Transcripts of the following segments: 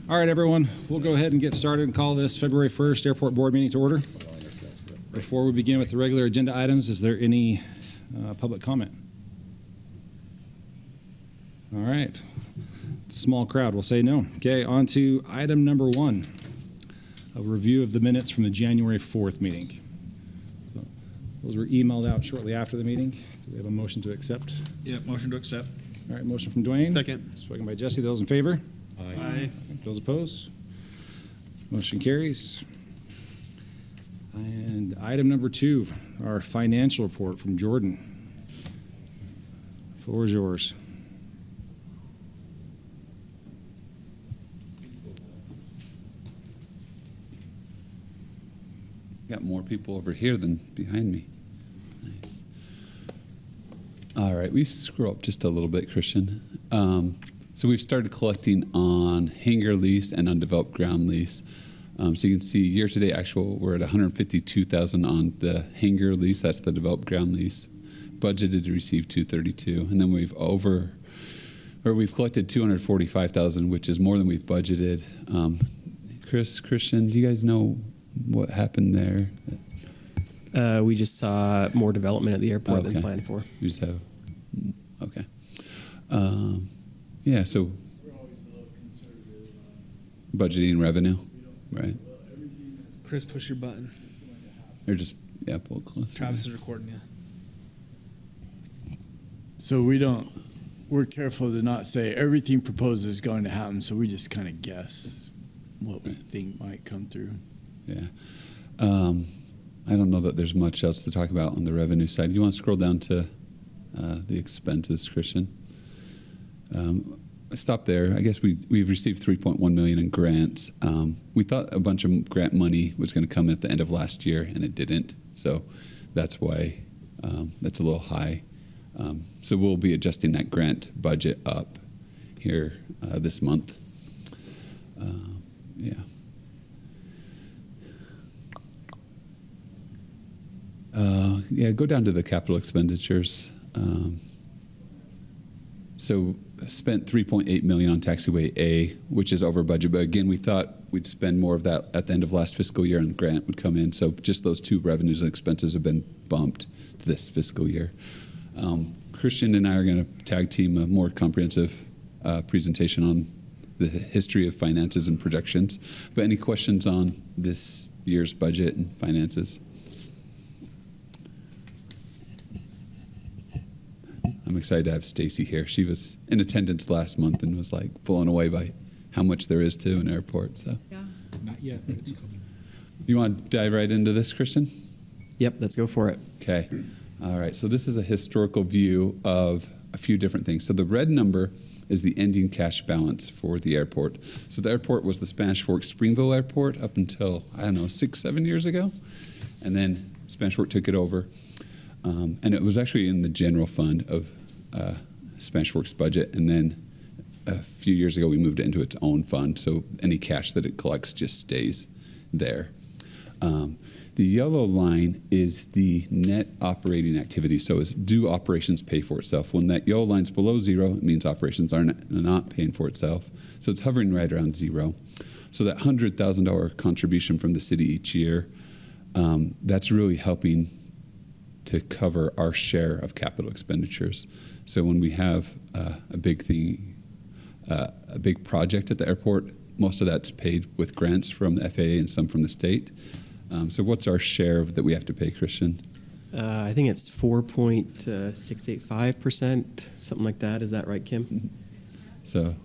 All right, everyone, we'll go ahead and get started and call this February 1st Airport Board meeting to order. Before we begin with the regular agenda items, is there any public comment? All right. It's a small crowd. We'll say no. Okay, on to item number 1, a review of the minutes from the January 4th meeting. So, those were emailed out shortly after the meeting. Do we have a motion to accept? Yeah, motion to accept. All right, motion from Dwayne. Second. Second by Jesse. Those in favor? Aye. Those opposed? Motion carries. And item number 2, our financial report from Jordan. Floor is yours. Got more people over here than behind me. Nice. All right, we scroll up just a little bit, Christian. So we've started collecting on hangar lease and undeveloped ground lease. So you can see year-to-date actual, we're at $152,000 on the hangar lease. That's the developed ground lease. Budgeted to receive $232,000, and then we've collected $245,000, which is more than we've budgeted. Christian, do you guys know what happened there? We just saw more development at the airport Okay. than planned for. You just have, okay. Yeah, so We're always a little conservative on budgeting revenue, right? everything that's Chris, push your button. going to happen. Or just, yeah, pull it closer. Travis is recording you. So we're careful to not say everything proposed is going to happen, so we just kind of guess what we think might come through. Yeah. I don't know that there's much else to talk about on the revenue side. You want to scroll down to the expenses, Christian? Stop there. I guess we've received $3.1 million in grants. We thought a bunch of grant money was going to come at the end of last year, and it didn't. So that's why that's a little high. So we'll be adjusting that grant budget up here this month. Yeah. Yeah, go down to the capital expenditures. So spent $3.8 million on taxiway A, which is over budget. But again, we thought we'd spend more of that at the end of last fiscal year, and grant would come in. So just those two revenues and expenses have been bumped to this fiscal year. Christian and I are going to tag team a more comprehensive presentation on the history of finances and projections. But any questions on this year's budget and finances? I'm excited to have Stacy here. She was in attendance last month and was like blown away by how much there is to an airport. So, Yeah. Not yet, but it's coming. you want to dive right into this, Christian? Yep, let's go for it. Okay. All right. So this is a historical view of a few different things. So the red number is the ending cash balance for the airport. So the airport was the Spanish Fork Springville Airport up until, 6-7 years ago. And then Spanish Fork took it over. And it was actually in the general fund of Spanish Fork's budget. And then a few years ago, we moved it into its own fund. So any cash that it collects just stays there. The yellow line is the net operating activity. So it's do operations pay for itself? When that yellow line's below zero, it means operations are not paying for itself. So it's hovering right around zero. So that $100,000 contribution from the city each year, that's really helping to cover our share of capital expenditures. So when we have a big thing, a big project at the airport, most of that's paid with grants from the FAA and some from the state. So what's our share that we have to pay, Christian? I think it's 4.685%, something like that. Is that right, Kim? So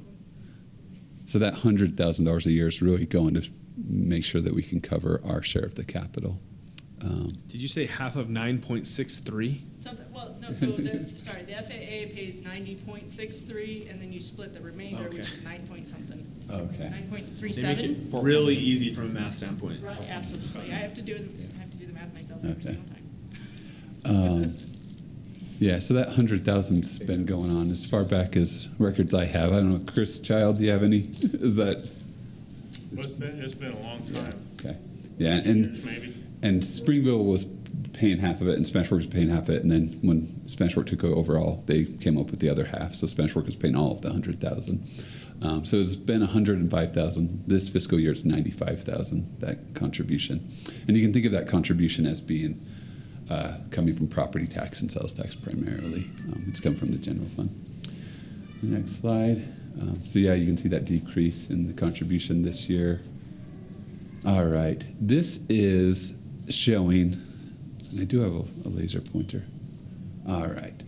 that $100,000 a year is really going to make sure that we can cover our share of the capital. Did you say half of 9.63? Something, well, no, so sorry, the FAA pays 90.63, and then you split the remainder, Okay. which is 9 point something. Okay. 9.37? really easy from a math standpoint. Right, absolutely. I have to do the math myself every Okay. single time. Yeah, so that 100,000's been going on as far back as records I have. I don't know, Chris Child, do you have any? Is that? Well, it's been a long time. Okay. Yeah, Years, maybe. and Springville was paying half of it, and Spanish Fork was paying half of it. And then when Spanish Fork took over all, they came up with the other half. So Spanish Fork was paying all of the 100,000. So it's been 105,000. This fiscal year, it's 95,000. That contribution, and you can think of that contribution as being coming from property tax and sales tax primarily. It's come from the general fund. The next slide. So yeah, you can see that decrease in the contribution this year. All right, this is showing, and I do have a laser pointer. All right,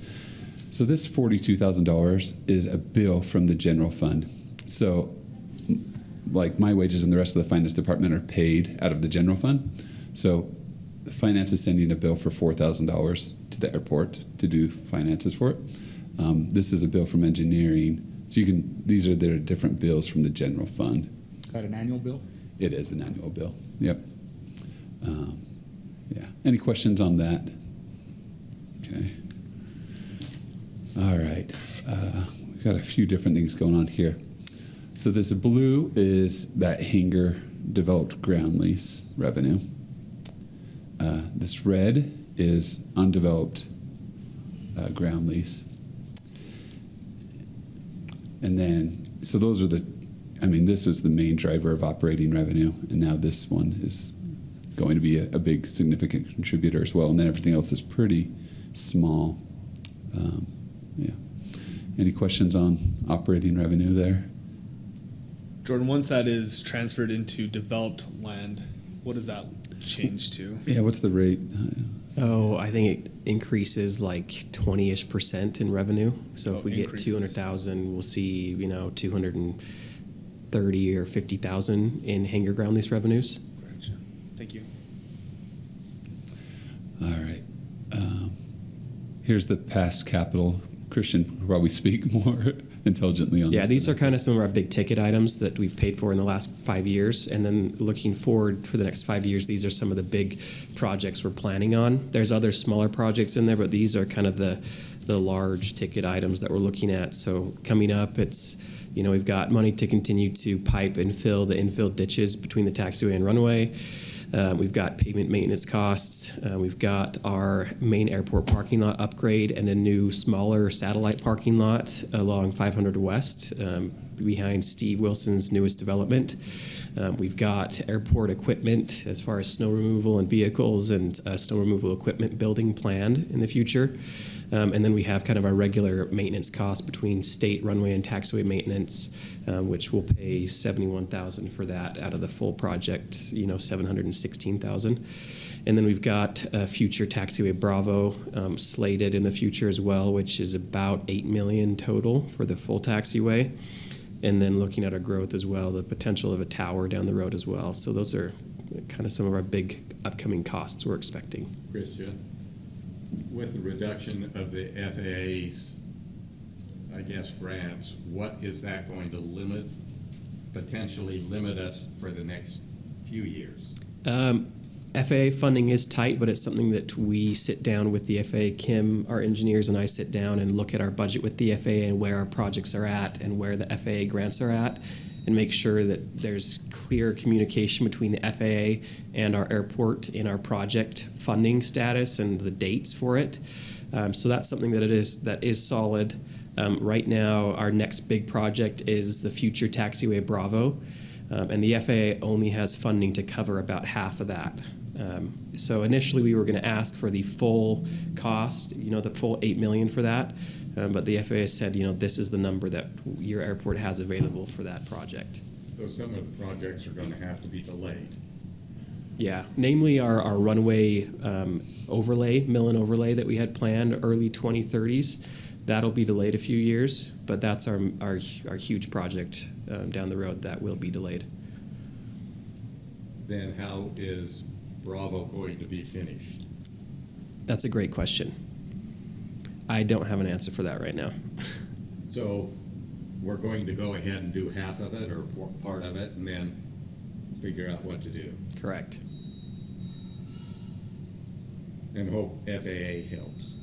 so this $42,000 is a bill from the general fund. So, like my wages and the rest of the finance department are paid out of the general fund. So, the finance is sending a bill for $4,000 to the airport to do finances for it. This is a bill from engineering. So these are their different bills from the general fund. Is that an annual bill? It is an annual bill. Yep. Yeah. Any questions on that? Okay. All right. We've got a few different things going on here. So this blue is that hangar developed ground lease revenue. This red is undeveloped ground lease. And then, so those are this was the main driver of operating revenue, and now this one is going to be a big, significant contributor as well. And then everything else is pretty small. Yeah. Any questions on operating revenue there? Jordan, once that is transferred into developed land, what does that change to? Yeah, what's the rate? Oh, I think it increases like 20-ish% in revenue. So if we get Increases. 200,000, we'll see 230 or 50,000 in hangar ground lease revenues. Gotcha. Thank you. All right. Here's the past capital. Christian will probably speak more intelligently on this. Yeah, these than are kind of some of our big ticket items that we've paid for in the last 5 years. And then looking forward for the next 5 years, these are some of the big projects we're planning on. There's other smaller projects in there, but these are kind of the large ticket items that we're looking at. So coming up, it's, we've got money to continue to pipe and fill the infill ditches between the taxiway and runway. We've got pavement maintenance costs. We've got our main airport parking lot upgrade and a new smaller satellite parking lot along 500 West behind Steve Wilson's newest development. We've got airport equipment as far as snow removal and vehicles and snow removal equipment building planned in the future. And then we have kind of our regular maintenance costs between state runway and taxiway maintenance, which will pay $71,000 for that out of the full project, $716,000. And then we've got future taxiway Bravo slated in the future as well, which is about $8 million total for the full taxiway. And then looking at our growth as well, the potential of a tower down the road as well. So those are kind of some of our big upcoming costs we're expecting. Christian, with the reduction of the FAA's, grants, what is that going to potentially limit us for the next few years? FAA funding is tight, but it's something that we sit down with the FAA. Kim, our engineers, and I sit down and look at our budget with the FAA and where our projects are at and where the FAA grants are at, and make sure that there's clear communication between the FAA and our airport in our project funding status and the dates for it. So that's something that is solid. Right now, our next big project is the future taxiway Bravo, and the FAA only has funding to cover about half of that. So initially, we were going to ask for the full cost, the full $8 million for that. But the FAA said, this is the number that your airport has available for that project. So some of the projects are going to have to be delayed. Yeah, namely our runway overlay, mill and overlay that we had planned early 2030s. That'll be delayed a few years, but that's our huge project down the road that will be delayed. Then how is Bravo going to be finished? That's a great question. I don't have an answer for that right now. So we're going to go ahead and do half of it or part of it and then figure out what to do Correct. and hope FAA helps.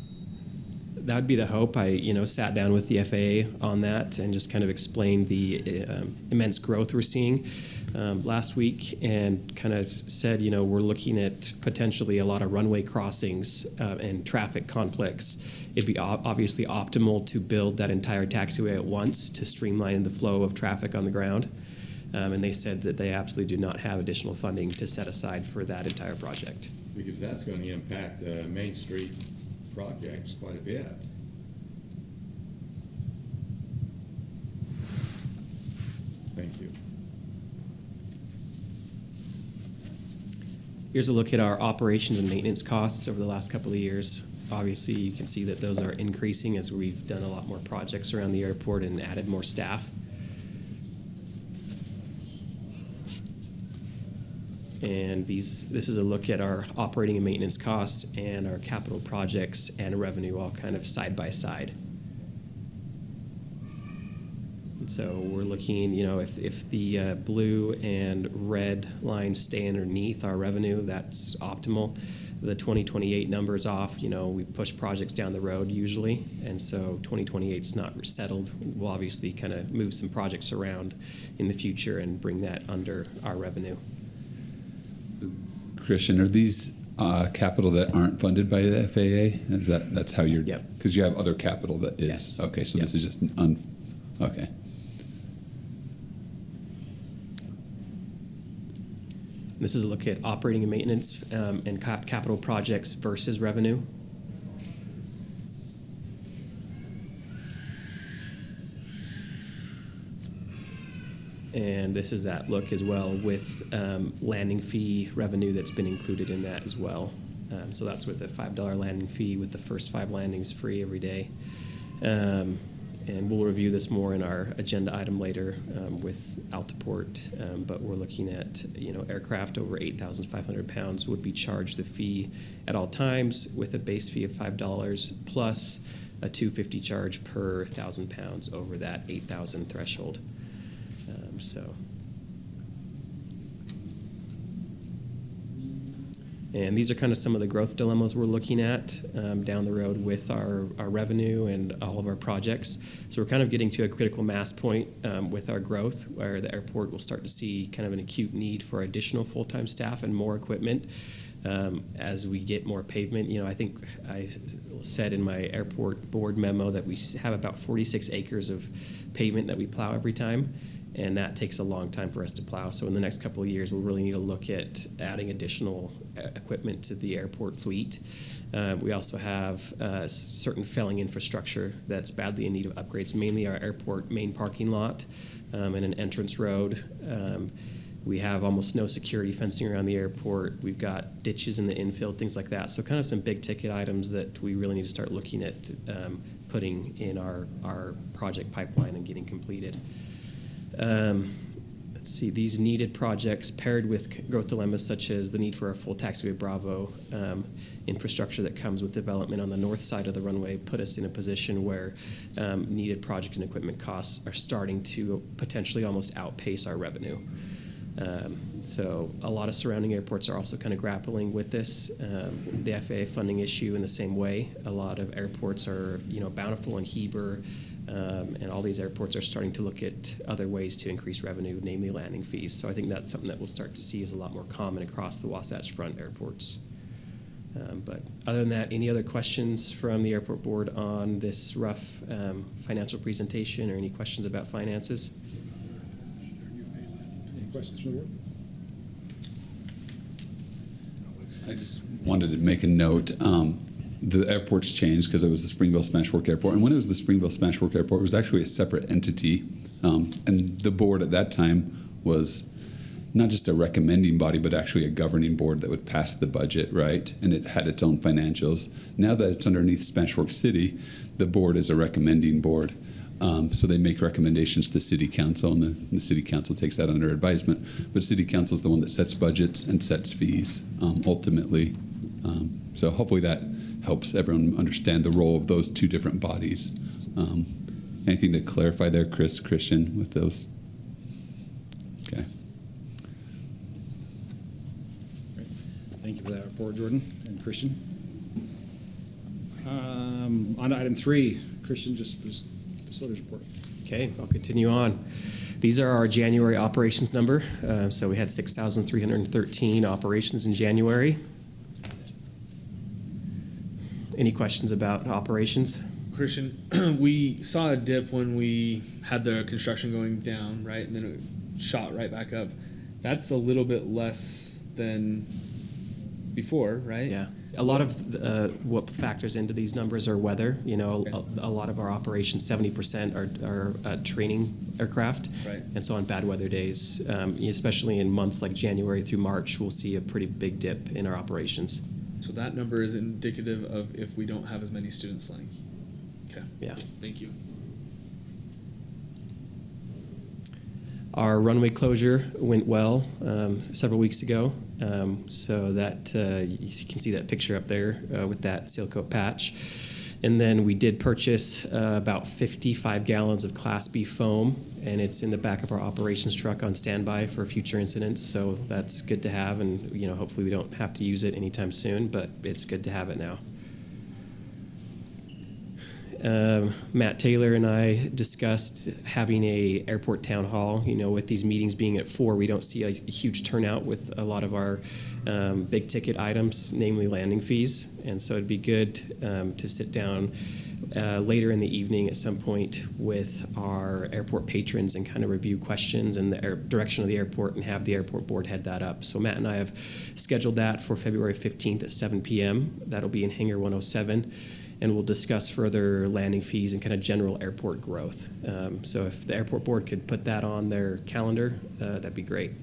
That would be the hope. I, sat down with the FAA on that and just kind of explained the immense growth we're seeing. last week and kind of said, we're looking at potentially a lot of runway crossings and traffic conflicts. It'd be obviously optimal to build that entire taxiway at once to streamline the flow of traffic on the ground. And they said that they absolutely do not have additional funding to set aside for that entire project. Because that's going to impact Main Street projects quite a bit. Thank you. Here's a look at our operations and maintenance costs over the last couple of years. Obviously, you can see that those are increasing as we've done a lot more projects around the airport and added more staff. And this is a look at our operating and maintenance costs and our capital projects and revenue all kind of side by side. And so we're looking, if the blue and red lines stay underneath our revenue, that's optimal. The 2028 number is off. We push projects down the road usually, and so 2028 is not settled. We'll obviously kind of move some projects around in the future and bring that under our revenue. Christian, are these capital that aren't funded by the FAA? That's how you're? Yep. Because you have other capital that is. Yes. Okay, so Yep. this is just okay. This is a look at operating and maintenance and capital projects versus revenue. And this is that look as well with landing fee revenue that's been included in that as well. So that's with a $5 landing fee with the first 5 landings free every day. And we'll review this more in our agenda item later with Altaport. But we're looking at, aircraft over 8,500 pounds would be charged the fee at all times with a base fee of $5 plus a $250 charge per 1,000 pounds over that 8,000 threshold. And these are kind of some of the growth dilemmas we're looking at down the road with our revenue and all of our projects. So we're kind of getting to a critical mass point with our growth where the airport will start to see kind of an acute need for additional full-time staff and more equipment as we get more pavement. I think I said in my airport board memo that we have about 46 acres of pavement that we plow every time. And that takes a long time for us to plow. So in the next couple of years, we'll really need to look at adding additional equipment to the airport fleet. We also have certain failing infrastructure that's badly in need of upgrades, mainly our airport main parking lot and an entrance road. We have almost no security fencing around the airport. We've got ditches in the infield, things like that. So kind of some big ticket items that we really need to start looking at putting in our project pipeline and getting completed. Let's see, these needed projects paired with growth dilemmas such as the need for a full taxiway Bravo infrastructure that comes with development on the north side of the runway put us in a position where needed project and equipment costs are starting to potentially almost outpace our revenue. So a lot of surrounding airports are also kind of grappling with this. The FAA funding issue in the same way. A lot of airports are, Bountiful and Heber, and all these airports are starting to look at other ways to increase revenue, namely landing fees. So I think that's something that we'll start to see is a lot more common across the Wasatch Front airports. But other than that, any other questions from the airport board on this rough financial presentation or any questions about finances? Any questions from the board? I just wanted to make a note. The airport's changed because it was the Springville Smash Fork Airport. And when it was the Springville Smash Fork Airport, it was actually a separate entity. And the board at that time was not just a recommending body, but actually a governing board that would pass the budget, right? And it had its own financials. Now that it's underneath Smash Fork City, the board is a recommending board. So they make recommendations to City Council, and the City Council takes that under advisement. But City Council is the one that sets budgets and sets fees ultimately. So hopefully that helps everyone understand the role of those two different bodies. Anything to clarify there, Christian, with those? Okay. Great. Thank you for that report, Jordan and Christian. On to item 3, Christian, just facilities report. Okay, I'll continue on. These are our January operations number. So we had 6,313 operations in January. Any questions about operations? Christian, we saw a dip when we had the construction going down, right? And then it shot right back up. That's a little bit less than before, right? Yeah. A lot of what factors into these numbers are weather. You know, a lot of our operations, 70% are training aircraft. Right. And so on bad weather days, especially in months like January through March, we'll see a pretty big dip in our operations. So that number is indicative of if we don't have as many students flying. Okay. Yeah. Thank you. Our runway closure went well several weeks ago. So that you can see that picture up there with that seal coat patch. And then we did purchase about 55 gallons of Class B foam, and it's in the back of our operations truck on standby for future incidents. So that's good to have, and hopefully we don't have to use it anytime soon, but it's good to have it now. Matt Taylor and I discussed having a airport town hall. With these meetings being at 4, we don't see a huge turnout with a lot of our big ticket items, namely landing fees. And so it'd be good to sit down later in the evening at some point with our airport patrons and kind of review questions and the direction of the airport and have the airport board head that up. So Matt and I have scheduled that for February 15th at 7 p.m. That'll be in Hangar 107. And we'll discuss further landing fees and kind of general airport growth. So if the airport board could put that on their calendar, that'd be great.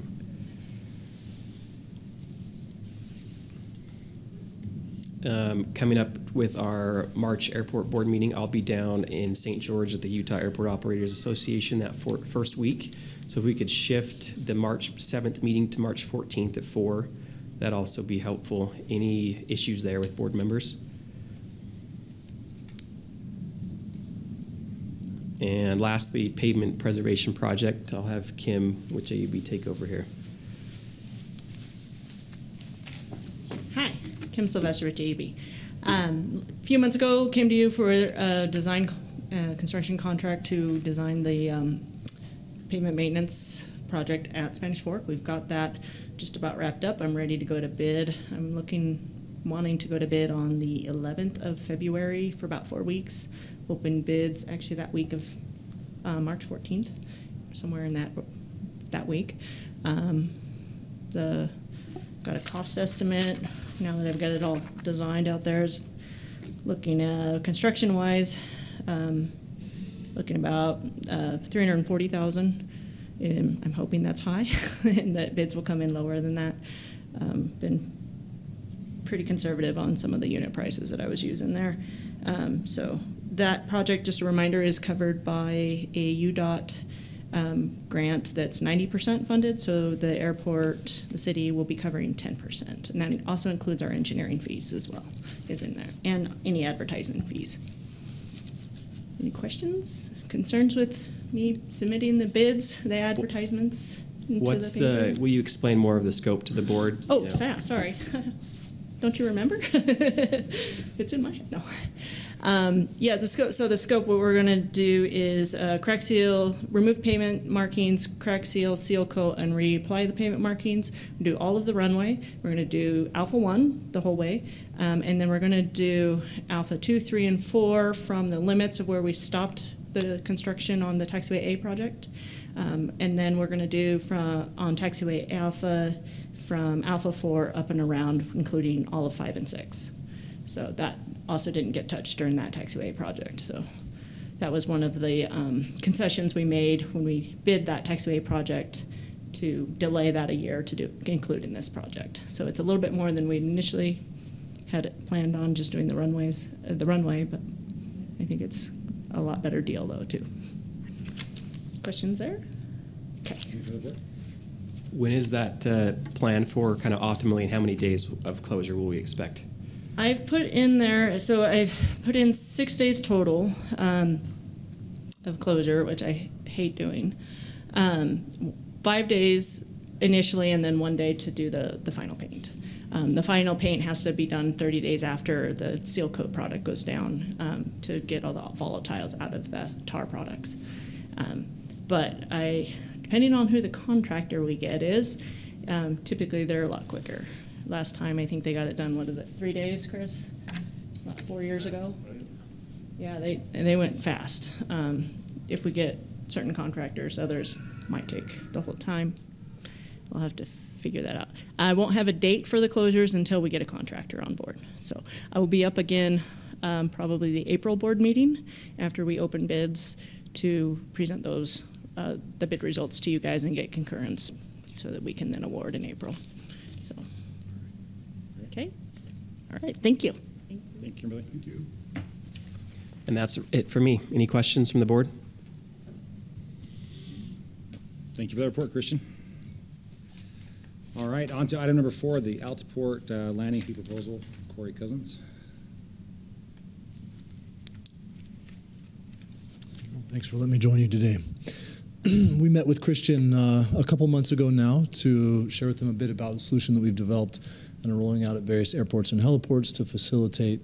Coming up with our March airport board meeting, I'll be down in St. George at the Utah Airport Operators Association that first week. So if we could shift the March 7th meeting to March 14th at 4, that'd also be helpful. Any issues there with board members? And lastly, pavement preservation project. I'll have Kim with JUB take over here. Hi, Kim Sylvester with JEB. A few months ago, came to you for a construction contract to design the pavement maintenance project at Spanish Fork. We've got that just about wrapped up. I'm ready to go to bid. I'm wanting to go to bid on the 11th of February for about 4 weeks. Open bids actually that week of March 14th, somewhere in that week. Got a cost estimate now that I've got it all designed out there. Is looking construction wise, looking about $340,000. I'm hoping that's high, and that bids will come in lower than that. Been pretty conservative on some of the unit prices that I was using there. So that project, just a reminder, is covered by a UDOT grant that's 90% funded, so the airport, the city, will be covering 10%. And that also includes our engineering fees as well, is in there, and any advertising fees. Any questions, concerns with me submitting the bids, the advertisements? Will you explain more of the scope to the board? Oh, sorry. Don't you remember? It's in my head. No. The scope. So the scope, what we're going to do is crack seal, remove pavement markings, crack seal, seal coat, and reapply the pavement markings. We'll do all of the runway. We're going to do Alpha 1 the whole way. And then we're going to do Alpha 2, 3, and 4 from the limits of where we stopped the construction on the Taxiway A project. And then we're going to do on Taxiway Alpha from Alpha 4 up and around, including all of 5 and 6. So that also didn't get touched during that Taxiway project. So that was one of the concessions we made when we bid that Taxiway project, to delay that a year to include in this project. So it's a little bit more than we initially had planned on, just doing the runway, but I think it's a lot better deal though too. Questions there? Okay. When is that planned for, kind of optimally, and how many days of closure will we expect? I've put in there, so I've put in 6 days total of closure, which I hate doing. 5 days initially, and then 1 day to do the final paint. The final paint has to be done 30 days after the seal coat product goes down to get all the volatiles out of the tar products. But I depending on who the contractor we get is, typically they're a lot quicker. Last time, I think they got it done, 3 days, Chris? About 4 years ago? Yeah, they went fast. If we get certain contractors, others might take the whole time. We'll have to figure that out. I won't have a date for the closures until we get a contractor on board. So I will be up again probably the April board meeting after we open bids to present those, the bid results to you guys and get concurrence so that we can then award in April. So, okay. All right, thank you. Thank you, Kimberly. Thank you. And that's it for me. Any questions from the board? Thank you for that report, Christian. All right, on to item number 4, the Altaport landing fee proposal. Corey Cousins. Thanks for letting me join you today. We met with Christian a couple months ago now to share with him a bit about the solution that we've developed and are rolling out at various airports and heliports to facilitate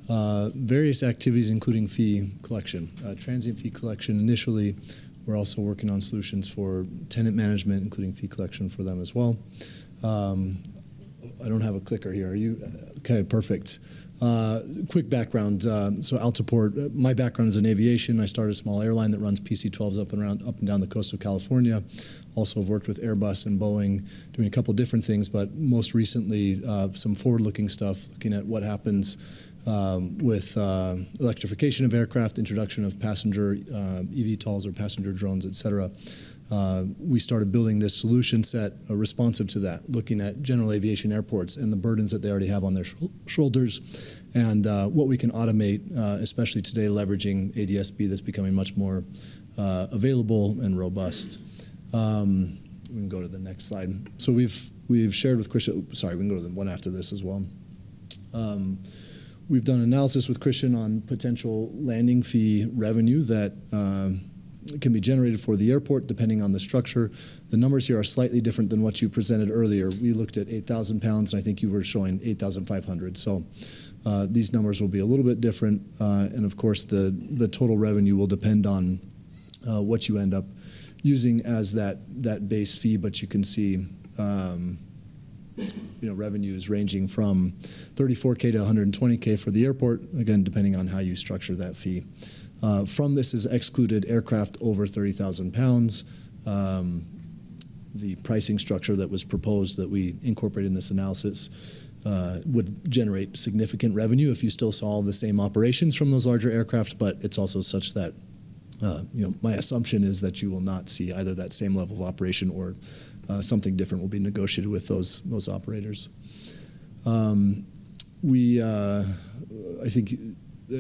various activities, including fee collection. Transient fee collection initially. We're also working on solutions for tenant management, including fee collection for them as well. I don't have a clicker here. Are you? Okay, perfect. Quick background. So Altaport, my background is in aviation. I started a small airline that runs PC-12s up and down the coast of California. Also have worked with Airbus and Boeing, doing a couple different things, but most recently some forward-looking stuff, looking at what happens with electrification of aircraft, introduction of passenger eVTOLs or passenger drones, et cetera. We started building this solution set responsive to that, looking at general aviation airports and the burdens that they already have on their shoulders and what we can automate, especially today leveraging ADSB that's becoming much more available and robust. We can go to the next slide. So we've shared with Christian, sorry, we can go to the one after this as well. We've done analysis with Christian on potential landing fee revenue that can be generated for the airport depending on the structure. The numbers here are slightly different than what you presented earlier. We looked at 8,000 pounds, and I think you were showing 8,500. So these numbers will be a little bit different, and of course the total revenue will depend on what you end up using as that base fee. But you can see revenues ranging from $34K to $120K for the airport, again, depending on how you structure that fee. From this is excluded aircraft over 30,000 pounds. The pricing structure that was proposed that we incorporated in this analysis would generate significant revenue if you still saw the same operations from those larger aircraft, but it's also such that my assumption is that you will not see either that same level of operation or something different will be negotiated with those operators. I think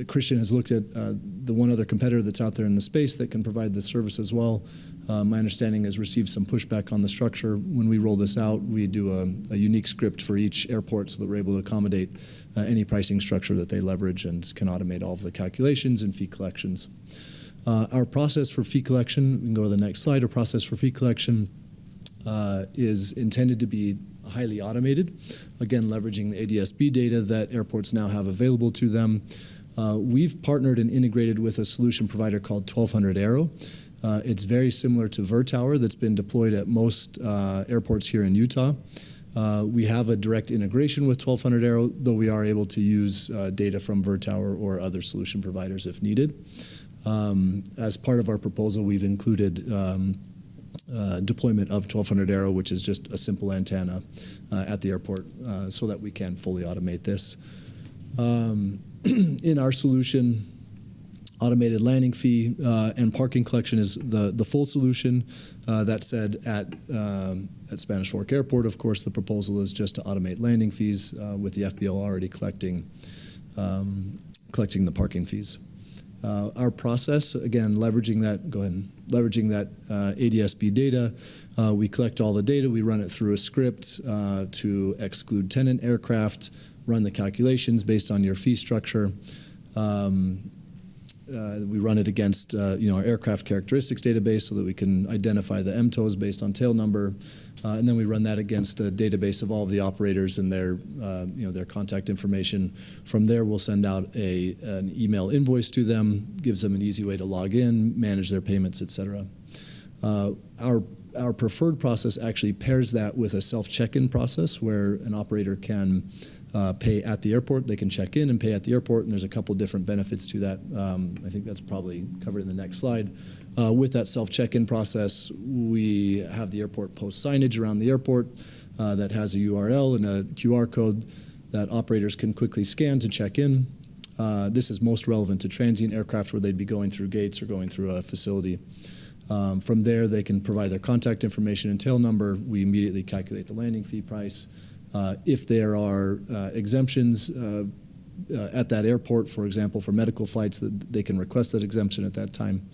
Christian has looked at the one other competitor that's out there in the space that can provide this service as well. My understanding is received some pushback on the structure. When we roll this out, we do a unique script for each airport so that we're able to accommodate any pricing structure that they leverage and can automate all of the calculations and fee collections. Our process for fee collection, we can go to the next slide. Our process for fee collection is intended to be highly automated, again, leveraging the ADSB data that airports now have available to them. We've partnered and integrated with a solution provider called 1200 Aero. It's very similar to Vertower that's been deployed at most airports here in Utah. We have a direct integration with 1200 Aero, though we are able to use data from Vertower or other solution providers if needed. As part of our proposal, we've included deployment of 1200 Aero, which is just a simple antenna at the airport so that we can fully automate this. In our solution, automated landing fee and parking collection is the full solution. That said, at Spanish Fork Airport, of course, the proposal is just to automate landing fees with the FBO already collecting the parking fees. Our process, again, leveraging that ADSB data, we collect all the data, we run it through a script to exclude tenant aircraft, run the calculations based on your fee structure. We run it against our aircraft characteristics database so that we can identify the MTOs based on tail number, and then we run that against a database of all of the operators and their contact information. From there, we'll send out an email invoice to them, gives them an easy way to log in, manage their payments, et cetera. our preferred process actually pairs that with a self-check-in process where an operator can pay at the airport. They can check in and pay at the airport, and there's a couple different benefits to that. I think that's probably covered in the next slide. With that self-check-in process, we have the airport post signage around the airport that has a URL and a QR code that operators can quickly scan to check in. This is most relevant to transient aircraft where they'd be going through gates or going through a facility. From there, they can provide their contact information and tail number. We immediately calculate the landing fee price. If there are exemptions at that airport, for example, for medical flights, that they can request that exemption at that time.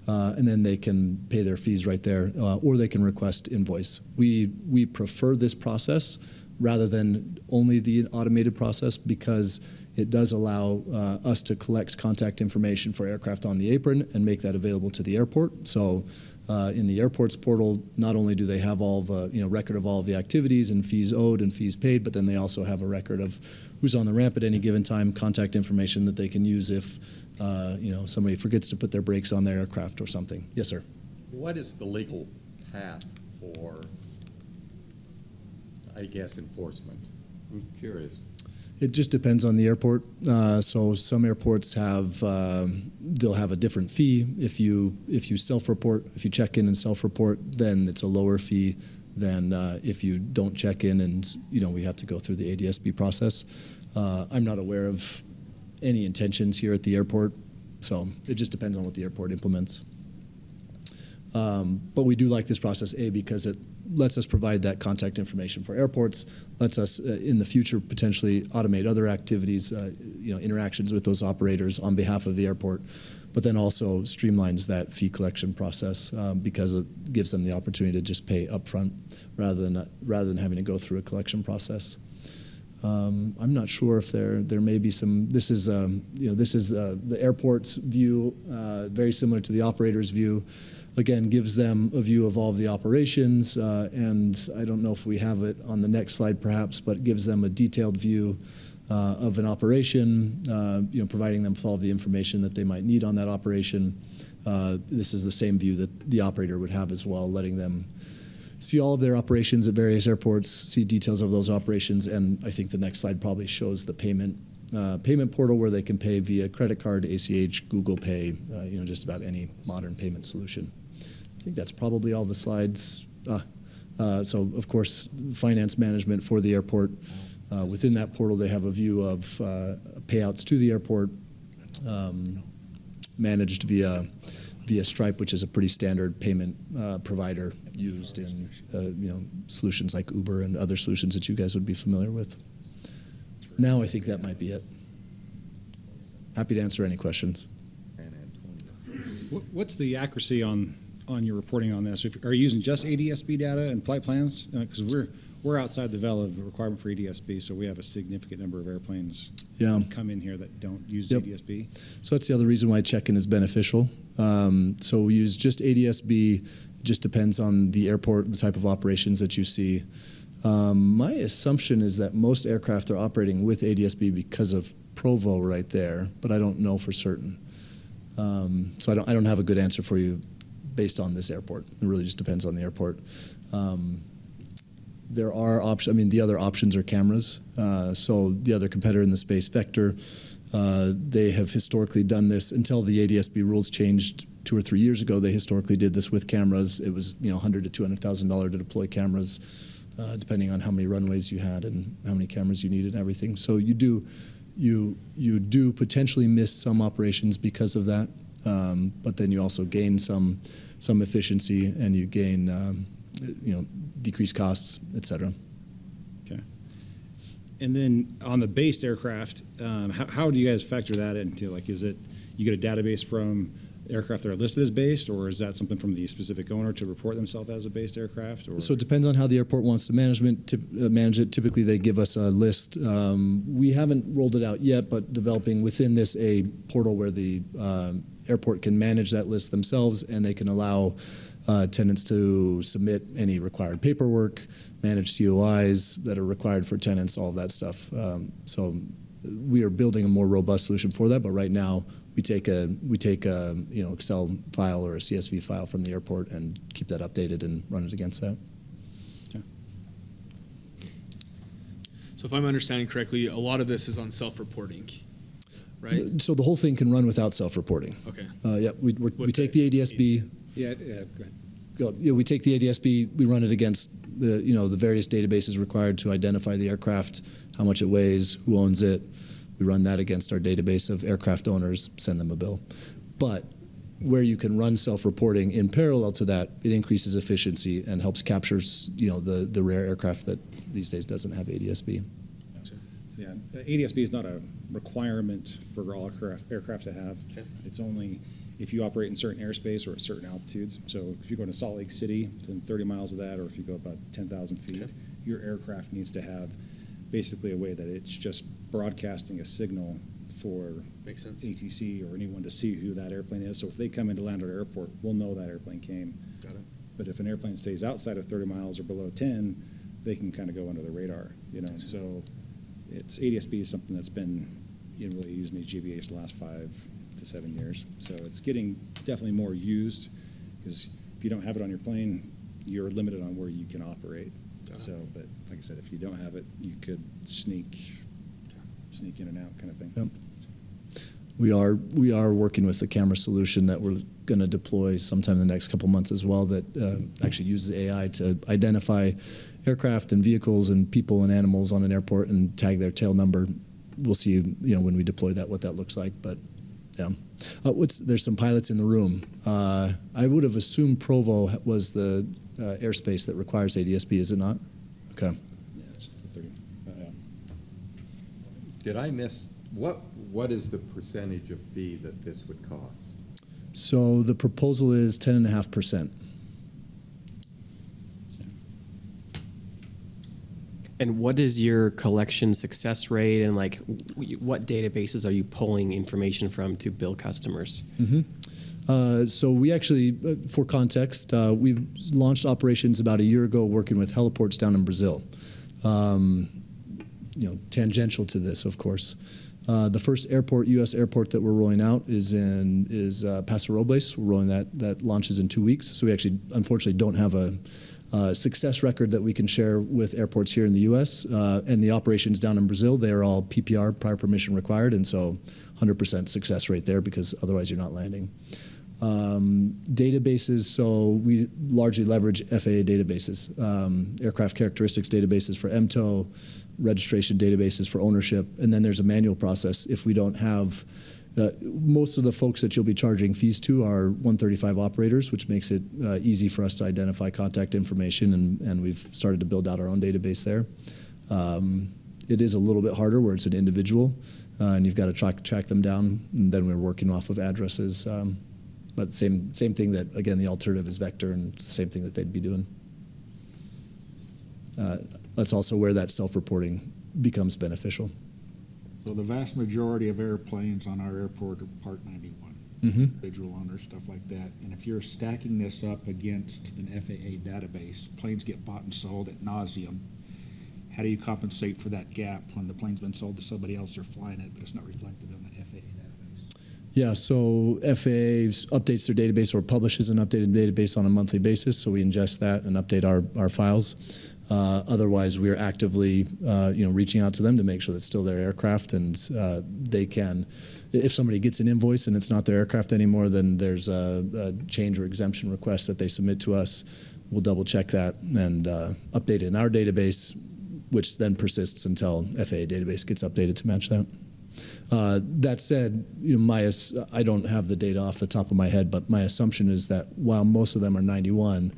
And then they can pay their fees right there, or they can request invoice. We prefer this process rather than only the automated process because it does allow us to collect contact information for aircraft on the apron and make that available to the airport. So in the airport's portal, not only do they have all the record of all of the activities and fees owed and fees paid, but then they also have a record of who's on the ramp at any given time, contact information that they can use if somebody forgets to put their brakes on their aircraft or something. Yes, sir. What is the legal path for, I guess, enforcement? I'm curious. It just depends on the airport. So some airports have they'll have a different fee. If you self-report, if you check in and self-report, then it's a lower fee than if you don't check in and we have to go through the ADSB process. I'm not aware of any intentions here at the airport, so it just depends on what the airport implements. But we do like this process, because it lets us provide that contact information for airports, lets us in the future potentially automate other activities, interactions with those operators on behalf of the airport, but then also streamlines that fee collection process because it gives them the opportunity to just pay upfront rather than having to go through a collection process. I'm not sure if there may be some. This is the airport's view, very similar to the operator's view. Again, gives them a view of all of the operations, and I don't know if we have it on the next slide perhaps, but gives them a detailed view of an operation, providing them with all of the information that they might need on that operation. This is the same view that the operator would have as well, letting them see all of their operations at various airports, see details of those operations, and I think the next slide probably shows the payment portal where they can pay via credit card, ACH, Google Pay, just about any modern payment solution. I think that's probably all the slides. So, of course, finance management for the airport. Within that portal, they have a view of payouts to the airport, managed via Stripe, which is a pretty standard payment provider used in solutions like Uber and other solutions that you guys would be familiar with. Now I think that might be it. Happy to answer any questions. What's the accuracy on your reporting on this? Are you using just ADSB data and flight plans? Because we're outside the veil of the requirement for ADSB, so we have a significant number of airplanes come in here that don't use ADSB. So that's the other reason why check-in is beneficial. So we use just ADSB. It just depends on the airport, the type of operations that you see. My assumption is that most aircraft are operating with ADSB because of Provo right there, but I don't know for certain. So I don't have a good answer for you based on this airport. It really just depends on the airport. There are options. The other options are cameras. So the other competitor in the space, Vector, they have historically done this until the ADSB rules changed 2 or 3 years ago. They historically did this with cameras. It was $100,000 to $200,000 to deploy cameras. Depending on how many runways you had and how many cameras you needed and everything. So you do potentially miss some operations because of that, but then you also gain some efficiency and you gain decreased costs, et cetera. Okay. And then on the based aircraft, how do you guys factor that into? Is it you get a database from aircraft that are listed as based, or is that something from the specific owner to report themselves as a based aircraft? Or? So it depends on how the airport wants to manage it. Typically, they give us a list. We haven't rolled it out yet, but developing within this a portal where the airport can manage that list themselves, and they can allow tenants to submit any required paperwork, manage COIs that are required for tenants, all of that stuff. So we are building a more robust solution for that. But right now, we take a Excel file or a CSV file from the airport and keep that updated and run it against that. So if I'm understanding correctly, a lot of this is on self-reporting, right? So the whole thing can run without self-reporting. Okay. Yeah, we take the ADSB. Yeah, go ahead. We take the ADSB, we run it against the various databases required to identify the aircraft, how much it weighs, who owns it. We run that against our database of aircraft owners, send them a bill. But where you can run self-reporting in parallel to that, it increases efficiency and helps capture the rare aircraft that these days doesn't have ADSB. So yeah, ADSB is not a requirement for all aircraft to have. Okay. It's only if you operate in certain airspace or at certain altitudes. So if you go to Salt Lake City, within 30 miles of that, or if you go about 10,000 feet, Okay. your aircraft needs to have basically a way that it's just broadcasting a signal for Makes sense. ATC or anyone to see who that airplane is. So if they come in to land at our airport, we'll know that airplane came. Got it. But if an airplane stays outside of 30 miles or below 10, they can kind of go under the radar, So it's ADSB is something that's been really used in GBH the last 5 to 7 years. So it's getting definitely more used because if you don't have it on your plane, you're limited on where you can operate. So, but like I said, if you don't have it, you could sneak in and out kind of thing. Yep. We are working with a camera solution that we're going to deploy sometime in the next couple months as well that actually uses AI to identify aircraft and vehicles and people and animals on an airport and tag their tail number. We'll see, when we deploy that, what that looks like. But yeah, there's some pilots in the room. I would have assumed Provo was the airspace that requires ADSB, is it not? Okay. Yeah, it's just the 30. Yeah. Did I miss, what is the percentage of fee that this would cost? So the proposal is 10.5%. And what is your collection success rate, and what databases are you pulling information from to bill customers? So we actually, for context, we've launched operations about a year ago working with heliports down in Brazil. Tangential to this, of course. The first U.S. airport that we're rolling out is Paso Robles. We're rolling that launches in 2 weeks. So we actually, unfortunately, don't have a success record that we can share with airports here in the U.S. And the operations down in Brazil, they are all PPR, prior permission required, and so 100% success rate there because otherwise you're not landing. Databases, so we largely leverage FAA databases, aircraft characteristics databases for MTOW, registration databases for ownership, and then there's a manual process. If we don't have, most of the folks that you'll be charging fees to are 135 operators, which makes it easy for us to identify contact information, and we've started to build out our own database there. It is a little bit harder where it's an individual, and you've got to track them down, and then we're working off of addresses. But same thing that, again, the alternative is vector, and it's the same thing that they'd be doing. That's also where that self-reporting becomes beneficial. So the vast majority of airplanes on our airport are Part 91, individual owners, stuff like that. And if you're stacking this up against an FAA database, planes get bought and sold ad nauseum. How do you compensate for that gap when the plane's been sold to somebody else, they're flying it, but it's not reflected on the FAA database? Yeah, so FAA updates their database or publishes an updated database on a monthly basis, so we ingest that and update our files. Otherwise, we are actively, reaching out to them to make sure that's still their aircraft, and they can. If somebody gets an invoice and it's not their aircraft anymore, then there's a change or exemption request that they submit to us. We'll double check that and update it in our database, which then persists until FAA database gets updated to match that. That said, I don't have the data off the top of my head, but my assumption is that while most of them are 91,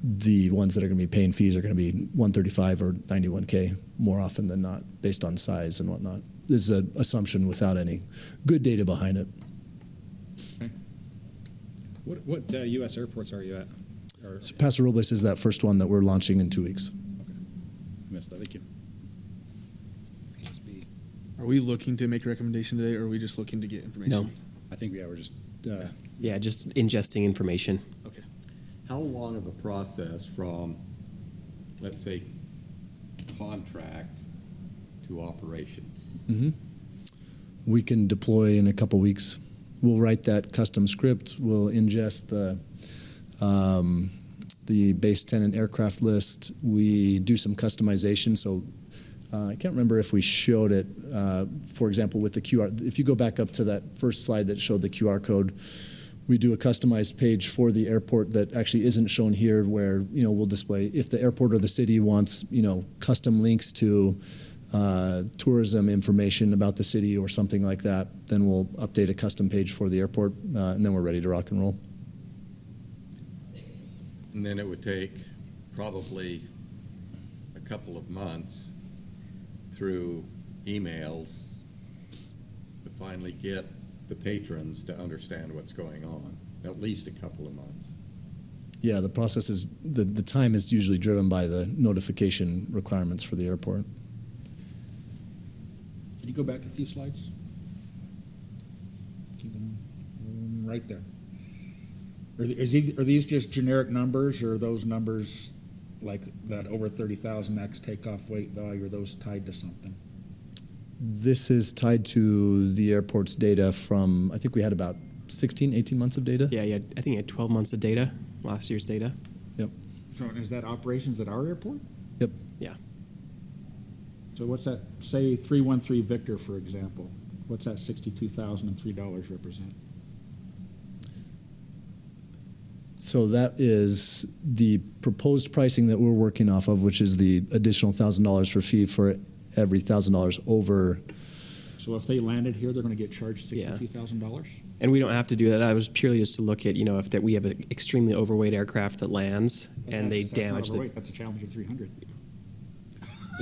the ones that are going to be paying fees are going to be 135 or 91K more often than not, based on size and whatnot. This is an assumption without any good data behind it. Okay. What U.S. airports are you at? So Paso Robles is that first one that we're launching in 2 weeks. Okay. Missed that. Thank you. Are we looking to make a recommendation today, or are we just looking to get information? No. I think we're just. Yeah, just ingesting information. Okay. How long of a process from, let's say, contract to operations? we can deploy in a couple weeks. We'll write that custom script. We'll ingest the base tenant aircraft list. We do some customization. So I can't remember if we showed it, for example, with the QR. If you go back up to that first slide that showed the QR code, we do a customized page for the airport that actually isn't shown here, where we'll display if the airport or the city wants custom links to tourism information about the city or something like that. Then we'll update a custom page for the airport, and then we're ready to rock and roll. And then it would take probably a couple of months through emails to finally get the patrons to understand what's going on, at least a couple of months. Yeah, the process is, the time is usually driven by the notification requirements for the airport. Can you go back a few slides? Keep them right there. Are these just generic numbers, or are those numbers like that over 30,000 max takeoff weight value, are those tied to something? This is tied to the airport's data from, I think we had about 16, 18 months of data. Yeah, I think you had 12 months of data, last year's data. Yep. So is that operations at our airport? Yep. Yeah. So what's that, say 313 Victor, for example, what's that $62,003 represent? So that is the proposed pricing that we're working off of, which is the additional $1,000 for fee for every $1,000 over. So if they landed here, they're going to get charged $62,000? And we don't have to do that. That was purely just to look at, if that we have an extremely overweight aircraft that lands and they damage the. That's a Challenger 300.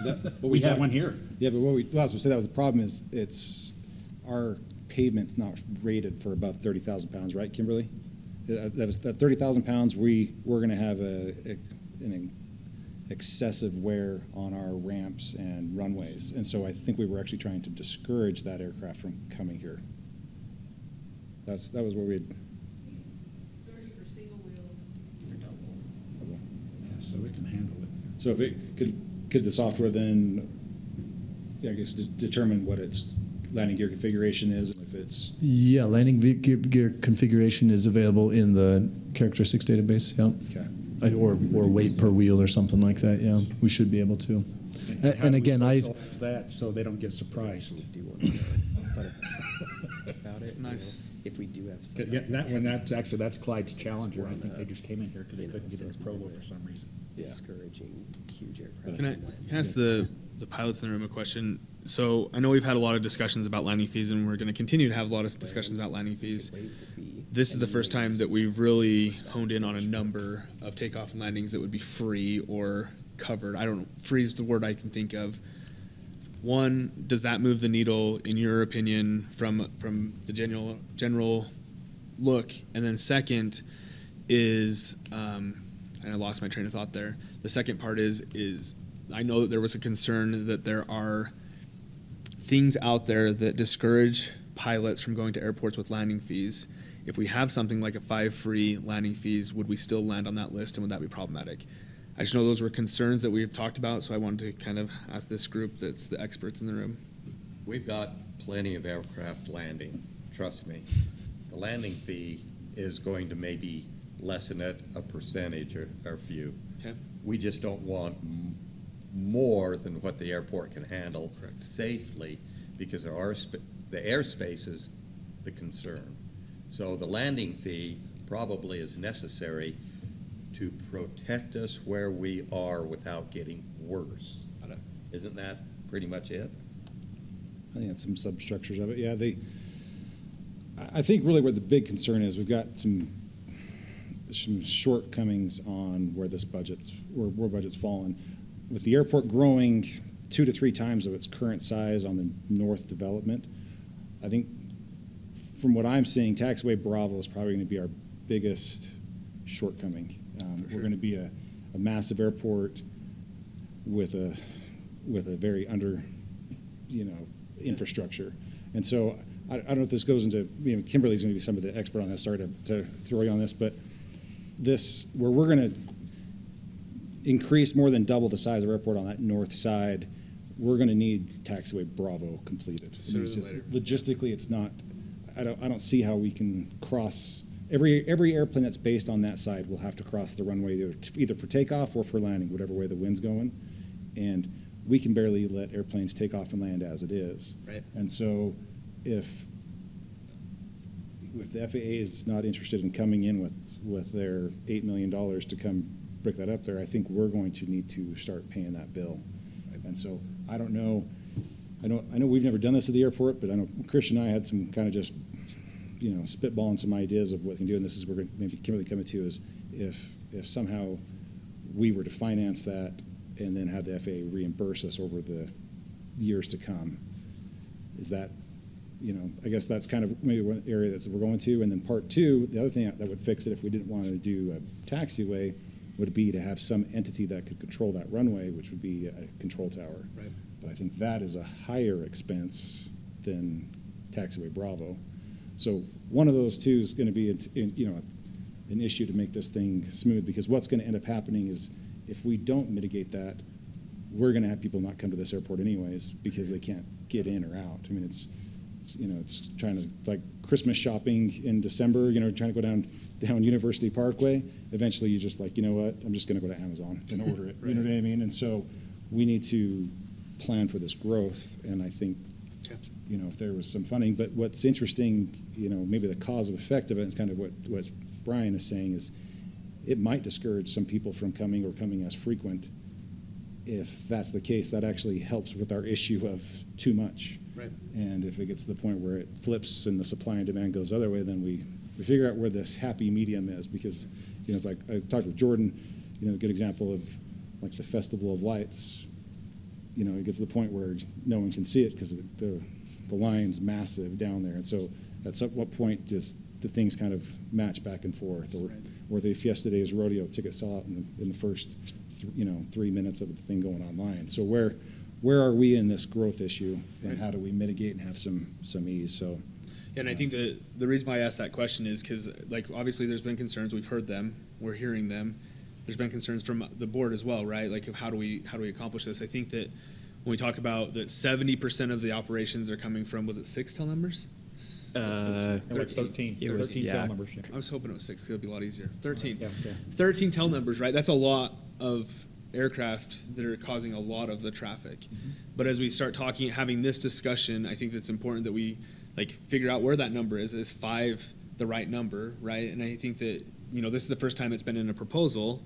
But We had one here. Yeah, but what we also say that was the problem is it's our pavement's not rated for above 30,000 pounds, right, Kimberly? That 30,000 pounds, we're going to have an excessive wear on our ramps and runways, and so I think we were actually trying to discourage that aircraft from coming here. That was where we had. 30 for single wheel or double. So we can handle it. So if it could the software then, I guess, determine what its landing gear configuration is, and if it's. Yeah, landing gear configuration is available in the characteristics database. Yeah. Okay. Or weight per wheel or something like that. Yeah, we should be able to. And again, that so they don't get surprised. About it. Nice. If we do have That's Clyde's Challenger. I think they just came in here because they couldn't get into Provo for some reason. discouraging huge aircraft. Can I ask the pilots in the room a question? So I know we've had a lot of discussions about landing fees, and we're going to continue to have a lot of discussions about landing fees. This is the first time that we've really honed in on a number of takeoff and landings that would be free or covered. I don't know, free is the word I can think of. One, does that move the needle, in your opinion, from the general look? And then second is, and I lost my train of thought there. The second part is I know that there was a concern that there are things out there that discourage pilots from going to airports with landing fees. If we have something like a 5 free landing fees, would we still land on that list, and would that be problematic? I just know those were concerns that we've talked about, so I wanted to kind of ask this group that's the experts in the room. We've got plenty of aircraft landing, trust me. The landing fee is going to maybe lessen it a percentage or a few. Okay. We just don't want more than what the airport can handle safely, because there are the airspace is the concern. So the landing fee probably is necessary to protect us where we are without getting worse. Isn't that pretty much it? I think that's some substructures of it. Yeah, I think really where the big concern is, we've got some shortcomings on where this budget's fallen. With the airport growing 2 to 3 times of its current size on the north development, I think from what I'm seeing, Taxiway Bravo is probably going to be our biggest shortcoming. We're going to be a massive airport with a very under, infrastructure, and so I don't know if this goes into. Kimberly's going to be some of the expert on this. Sorry to throw you on this, but where we're going to increase more than double the size of our airport on that north side, we're going to need taxiway Bravo completed. Sooner It's than just- later. Logistically, it's not. I don't see how we can cross. Every airplane that's based on that side will have to cross the runway either for takeoff or for landing, whatever way the wind's going, and we can barely let airplanes take off and land as it is. Right. And so, if the FAA is not interested in coming in with their $8 million to come brick that up there, I think we're going to need to start paying that bill. And so I don't know. I know we've never done this at the airport, but I know Christian and I had some kind of just, spitballing some ideas of what we can do. And this is where we're maybe Kimberly coming to is if somehow we were to finance that and then have the FAA reimburse us over the years to come, is that, I guess that's kind of maybe one area that we're going to. And then part two, the other thing that would fix it if we didn't want to do a taxiway would be to have some entity that could control that runway, which would be a control tower. Right. But I think that is a higher expense than taxiway Bravo. So one of those two is going to be, an issue to make this thing smooth, because what's going to end up happening is if we don't mitigate that, we're going to have people not come to this airport anyways because they can't get in or out. I mean, it's like Christmas shopping in December, trying to go down University Parkway. Eventually you're just like, you know what, I'm just going to go to Amazon and order it. You know what I mean? And so we need to plan for this growth. And I think, if there was some funding, but what's interesting, maybe the cause of effect of it is kind of what Brian is saying is it might discourage some people from coming or coming as frequent. If that's the case, that actually helps with our issue of too much. Right. And if it gets to the point where it flips and the supply and demand goes the other way, then we figure out where this happy medium is. Because, it's like I talked with Jordan, a good example of like the Festival of Lights. It gets to the point where no one can see it because the line's massive down there. And so at what point does the things kind of match back and forth? Or the Fiesta Days rodeo tickets sell out in the first 3 minutes of the thing going online. So where are we in this growth issue, and how do we mitigate and have some ease? So, And I think the reason why I asked that question is because, obviously there's been concerns. We've heard them. We're hearing them. There's been concerns from the board as well, right? Like, how do we accomplish this? I think that when we talk about that 70% of the operations are coming from, was it 6 tail numbers? 13. It was, 13 yeah. tail numbers. I was hoping it was 6. It'll be a lot easier. 13. Yeah, so- 13 tail numbers, right? That's a lot of aircraft that are causing a lot of the traffic. But as we start having this discussion, I think it's important that we figure out where that number is. Is 5 the right number, right? And I think that this is the first time it's been in a proposal,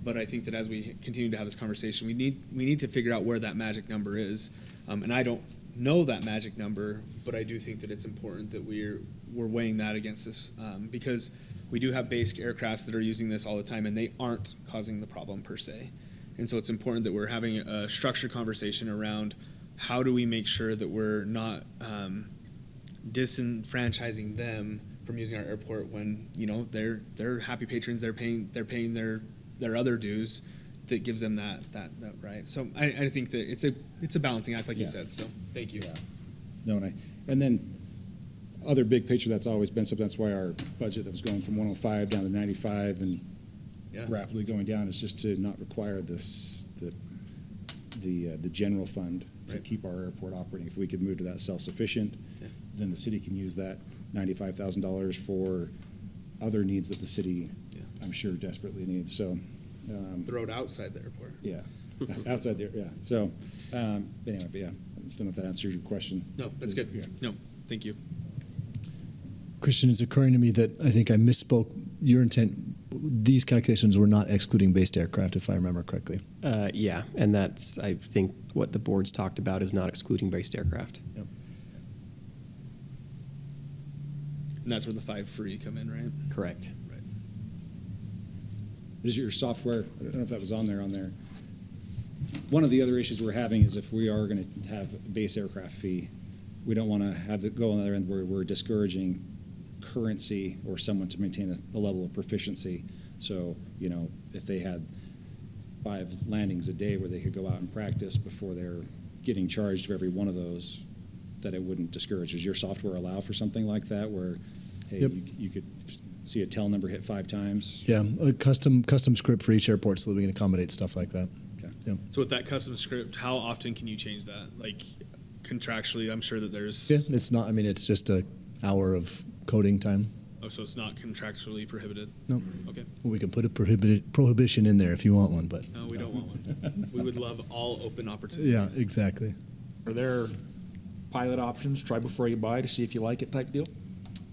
but I think that as we continue to have this conversation, we need to figure out where that magic number is. And I don't know that magic number, but I do think that it's important that we're weighing that against this, because we do have basic aircrafts that are using this all the time, and they aren't causing the problem per se. And so it's important that we're having a structured conversation around how do we make sure that we're not disenfranchising them from using our airport when they're happy patrons, they're paying their other dues that gives them that right. So I think that it's a balancing act, like you said. So thank you. No, and then other big picture that's always been something. That's why our budget that was going from 105 down to 95 and rapidly going down is just to not require the general fund to keep our airport operating. If we could move to that self-sufficient, then the city can use that $95,000 for other needs that the city, I'm sure, desperately needs. So. The road outside the airport. Yeah, outside there. Yeah. So anyway, but yeah, I don't know if that answers your question. No, that's good. Yeah. No, thank you. Christian, it's occurring to me that I think I misspoke. Your intent, these calculations were not excluding based aircraft, if I remember correctly. Yeah, and that's, I think, what the board's talked about is not excluding based aircraft. Yep. And that's where the 5 free come in, right? Correct. Right. Is your software? I don't know if that was on there. One of the other issues we're having is if we are going to have a base aircraft fee, we don't want to have it go on the other end where we're discouraging currency or someone to maintain a level of proficiency. So, if they had 5 landings a day where they could go out and practice before they're getting charged for every one of those, that it wouldn't discourage. Does your software allow for something like that where, hey, Yep. you could see a tail number hit 5 times? Yeah, a custom script for each airport so that we can accommodate stuff like that. Okay. Yeah. So with that custom script, how often can you change that? Like contractually, I'm sure that there's. Yeah, it's not. I mean, it's just an hour of coding time. Oh, so it's not contractually prohibited. No, Okay. we can put a prohibition in there if you want one, but No, we don't want one. We would love all open opportunities. yeah, exactly. Are there pilot options, try before you buy to see if you like it type deal?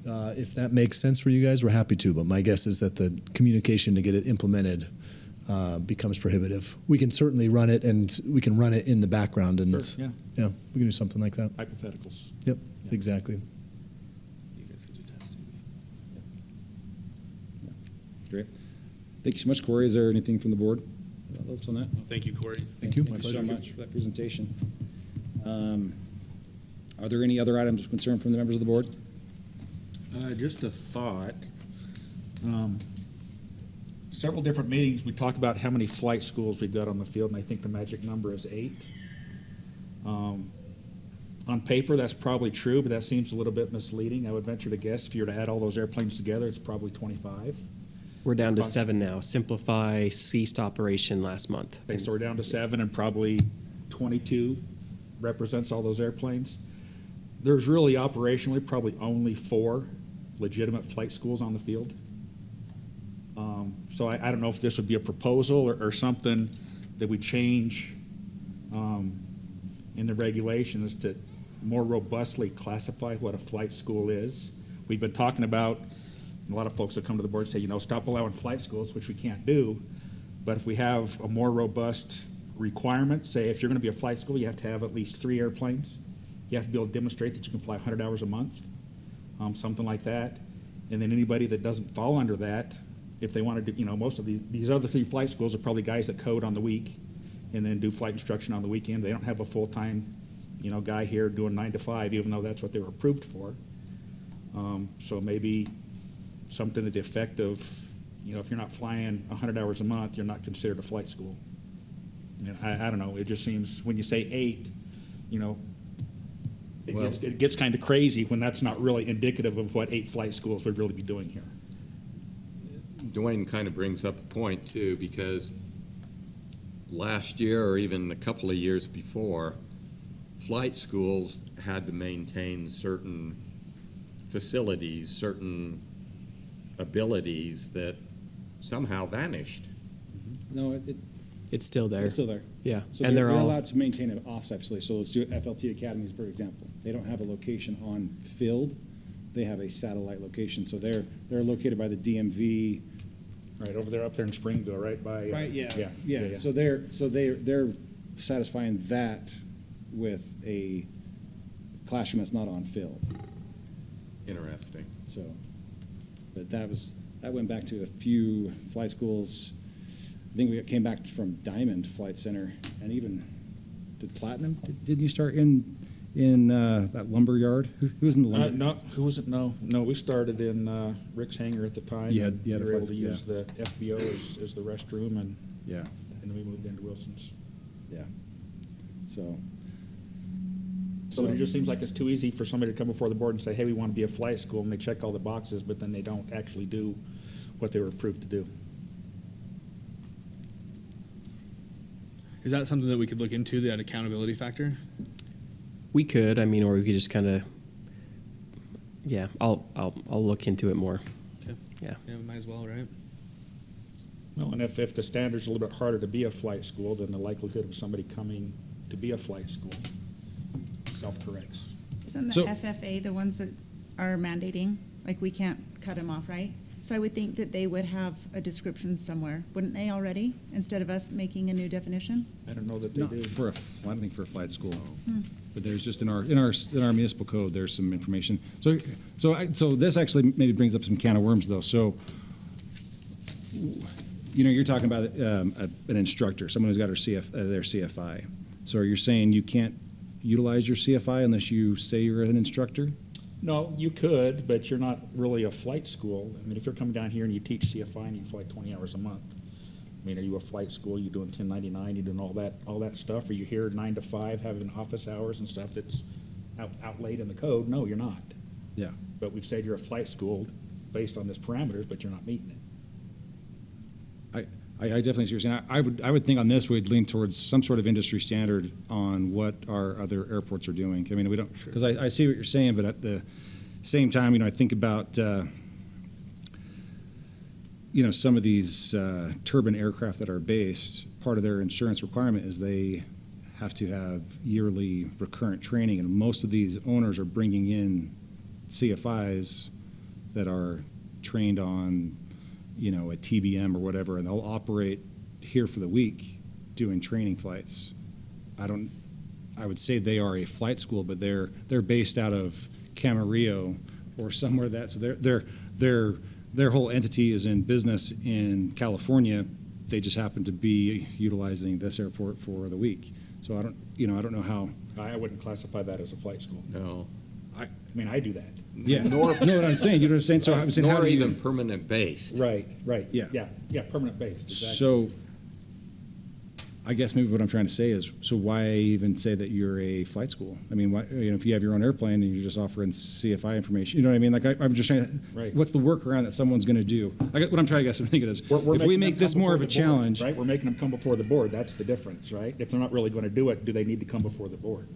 If that makes sense for you guys, we're happy to. But my guess is that the communication to get it implemented becomes prohibitive. We can certainly run it, and we can run it in the background, and Sure, yeah. yeah, we can do something like that. Hypotheticals. Yep, exactly. You guys could do testing. Great. Thank you so much, Corey. Is there anything from the board? Thoughts on that? Well, thank you, Corey. Thank you. Thank you so much for that presentation. Are there any other items of concern from the members of the board? Just a thought. Several different meetings, we talked about how many flight schools we've got on the field, and I think the magic number is 8. On paper, that's probably true, but that seems a little bit misleading. I would venture to guess if you were to add all those airplanes together, it's probably 25. We're down to 7 now. Simplify ceased operation last month. Okay, so we're down to 7, and probably 22 represents all those airplanes. There's really operationally probably only 4 legitimate flight schools on the field. So I don't know if this would be a proposal or something that we change in the regulations to more robustly classify what a flight school is. We've been talking about, a lot of folks have come to the board and say, stop allowing flight schools, which we can't do. But if we have a more robust requirement, say if you're going to be a flight school, you have to have at least 3 airplanes. You have to be able to demonstrate that you can fly 100 hours a month, something like that. And then anybody that doesn't fall under that, if they want to do, most of these other 3 flight schools are probably guys that code on the week and then do flight instruction on the weekend. They don't have a full-time, guy here doing 9 to 5, even though that's what they were approved for. So maybe something to the effect of, if you're not flying 100 hours a month, you're not considered a flight school. I don't know. It just seems when you say 8, it gets kind of crazy when that's not really indicative of what 8 flight schools would really be doing here. Dwayne kind of brings up a point too, because last year or even a couple of years before, flight schools had to maintain certain facilities, certain abilities that somehow vanished. No, It's still there. it's still there. Yeah, So and they're they're all allowed to maintain an off-site facility. So let's do FLT Academies, for example. They don't have a location on field. They have a satellite location. So they're located by the DMV. Right over there, up there in Springville, right by. Right. Yeah. Yeah. Yeah. So they're satisfying that with a classroom that's not on field. Interesting. So, but that went back to a few flight schools. I think we came back from Diamond Flight Center, and even did Platinum. Didn't you start in that lumber yard? Who was in the lumber? No, who was it? No, we started in Rick's hangar at the time. You had- and you had we a were able flight- to use the FBO as the restroom, and Yeah. then we moved into Wilson's. Yeah. So. So it just seems like it's too easy for somebody to come before the board and say, hey, we want to be a flight school, and they check all the boxes, but then they don't actually do what they were approved to do. Is that something that we could look into, that accountability factor? We could, or we could just kind of, yeah, I'll look into it more. Okay. Yeah. Yeah, we might as well, right? Well, and if the standard's a little bit harder to be a flight school, then the likelihood of somebody coming to be a flight school self-corrects. Isn't the So- FFA the ones that are mandating? Like, we can't cut them off, right? So I would think that they would have a description somewhere, wouldn't they already, instead of us making a new definition? I don't know that they Not do. for I don't think for a flight school, but there's just in our municipal code there's some information. So this actually maybe brings up some can of worms though. So you're talking about an instructor, someone who's got their CFI. So are you saying you can't utilize your CFI unless you say you're an instructor? No, you could, but you're not really a flight school. If you're coming down here and you teach CFI and you fly 20 hours a month, are you a flight school? You doing 1099? You doing all that stuff? Are you here 9 to 5 having office hours and stuff that's outlaid in the code? No, you're not. Yeah. But we've said you're a flight school based on this parameters, but you're not meeting it. I definitely see what you're saying. I would think on this, we'd lean towards some sort of industry standard on what our other airports are doing. I mean, we don't, because I see what you're saying, but at the same time, I think about, some of these turbine aircraft that are based, part of their insurance requirement is they have to have yearly recurrent training, and most of these owners are bringing in CFIs that are trained on, a TBM or whatever, and they'll operate here for the week doing training flights. I would say they are a flight school, but they're based out of Camarillo or somewhere so their whole entity is in business in California. They just happen to be utilizing this airport for the week. So I don't know how. I wouldn't classify that as a flight school. No. I mean, I do that. Yeah. Know what I'm saying? You know what I'm saying? So I'm saying, how Nor do you even permanent based. Right. Yeah. Yeah, permanent based. Exactly. So I guess maybe what I'm trying to say is, so why even say that you're a flight school? I mean, why, if you have your own airplane and you're just offering CFI information, you know what I mean? Like I'm just trying to, Right. What's the workaround that someone's going to do? What I'm trying to guess, I'm thinking is, We're if we making make them this come more of a before the board, challenge, right? We're making them come before the board. That's the difference, right? If they're not really going to do it, do they need to come before the board?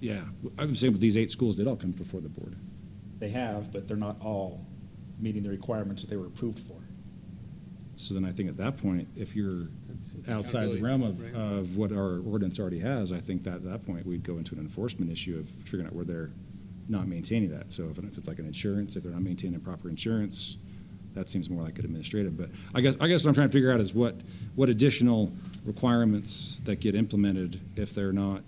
yeah, I would say with these 8 schools did all come before the board. They have, but they're not all meeting the requirements that they were approved for. So then I think at that point, if you're outside the realm of what our ordinance already has, I think that at that point, we'd go into an enforcement issue of figuring out where they're not maintaining that. So if it's like an insurance, if they're not maintaining proper insurance, that seems more like an administrative. But I guess what I'm trying to figure out is what additional requirements that get implemented if they're not,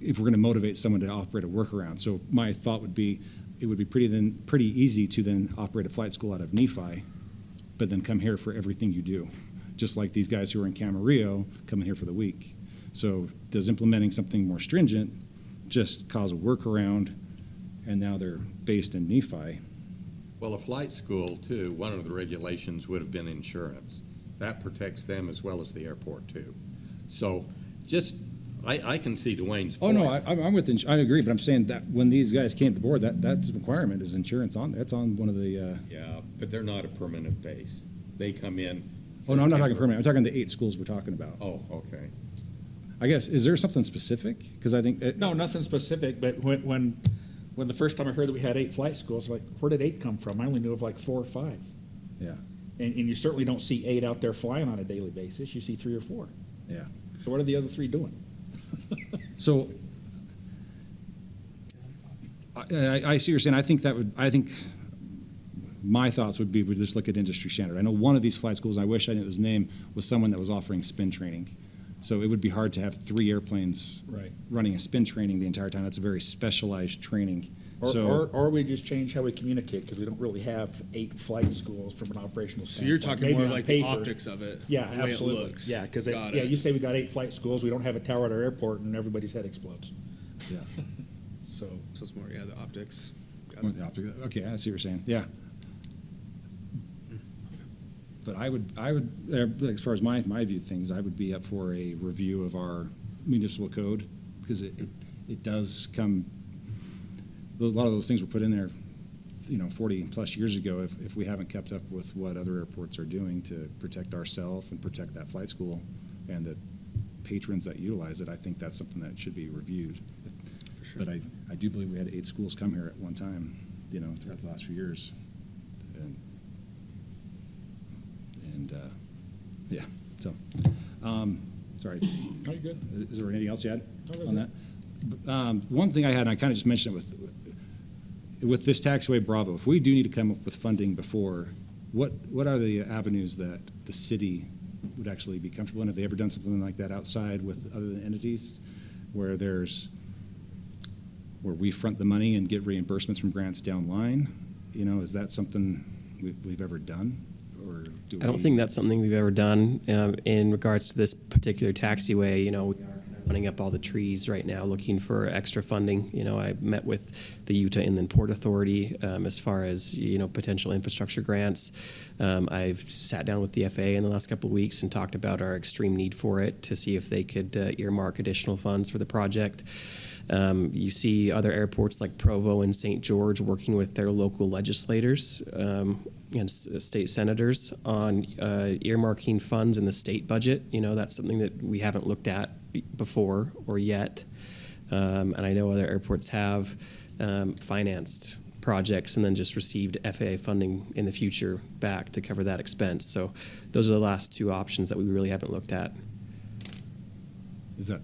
if we're going to motivate someone to operate a workaround. So my thought would be, it would be pretty easy to then operate a flight school out of Nephi, but then come here for everything you do, just like these guys who are in Camarillo coming here for the week. So does implementing something more stringent just cause a workaround, and now they're based in Nephi? Well, a flight school, too, one of the regulations would have been insurance. That protects them as well as the airport, too. So I can see Dwayne's Oh, point. no, I'm with, I agree, but I'm saying that when these guys came to the board, that requirement is insurance on, that's on one of the, Yeah, but they're not a permanent base. They come in. oh, no, I'm not talking permanent, I'm talking the 8 schools we're talking about. Oh, okay. I guess, is there something specific? Because I think. No, nothing specific, but when the first time I heard that we had 8 flight schools, like, where did 8 come from? I only knew of like 4 or 5. Yeah, And you certainly don't see 8 out there flying on a daily basis. You see 3 or 4. yeah. So what are the other 3 doing? So, I see what you're saying. I think my thoughts would be, we just look at industry standard. I know one of these flight schools, and I wish I knew his name, was someone that was offering spin training. So it would be hard to have 3 airplanes Right. running a spin training the entire time. That's a very specialized training. Or we just change how we communicate, because we don't really have 8 flight schools from an operational So standpoint. you're talking Maybe more on like paper. the optics of it. Yeah, the way absolutely. It looks. Yeah, because Got yeah, it. you say we got 8 flight schools, we don't have a tower at our airport, and everybody's head explodes. Yeah. So So it's more, the optics. Got it. Okay, I see what you're saying. Yeah. But I would, as far as my view of things, I would be up for a review of our municipal code, because it does come, a lot of those things were put in there, 40 plus years ago. If we haven't kept up with what other airports are doing to protect ourselves and protect that flight school and the patrons that utilize it, I think that's something that should be reviewed. For sure. But I do believe we had 8 schools come here at one time, throughout the last few years. And yeah, so, sorry. no, you're good. Is there anything else you had No, that's on that? One thing I had, and I kind of just mentioned it with this taxiway Bravo, if we do need to come up with funding before, what are the avenues that the city would actually be comfortable in? Have they ever done something like that outside with other entities where we front the money and get reimbursements from grants down line? Is that something we've ever done? Or do I don't think that's something we've ever done in regards to this particular taxiway. We are running up all the trees right now, looking for extra funding. I met with the Utah Inland Port Authority as far as potential infrastructure grants. I've sat down with the FAA in the last couple of weeks and talked about our extreme need for it to see if they could earmark additional funds for the project. You see other airports like Provo and St. George working with their local legislators and state senators on earmarking funds in the state budget. You know, that's something that we haven't looked at before or yet. And I know other airports have financed projects and then just received FAA funding in the future back to cover that expense. So those are the last two options that we really haven't looked at. Is that,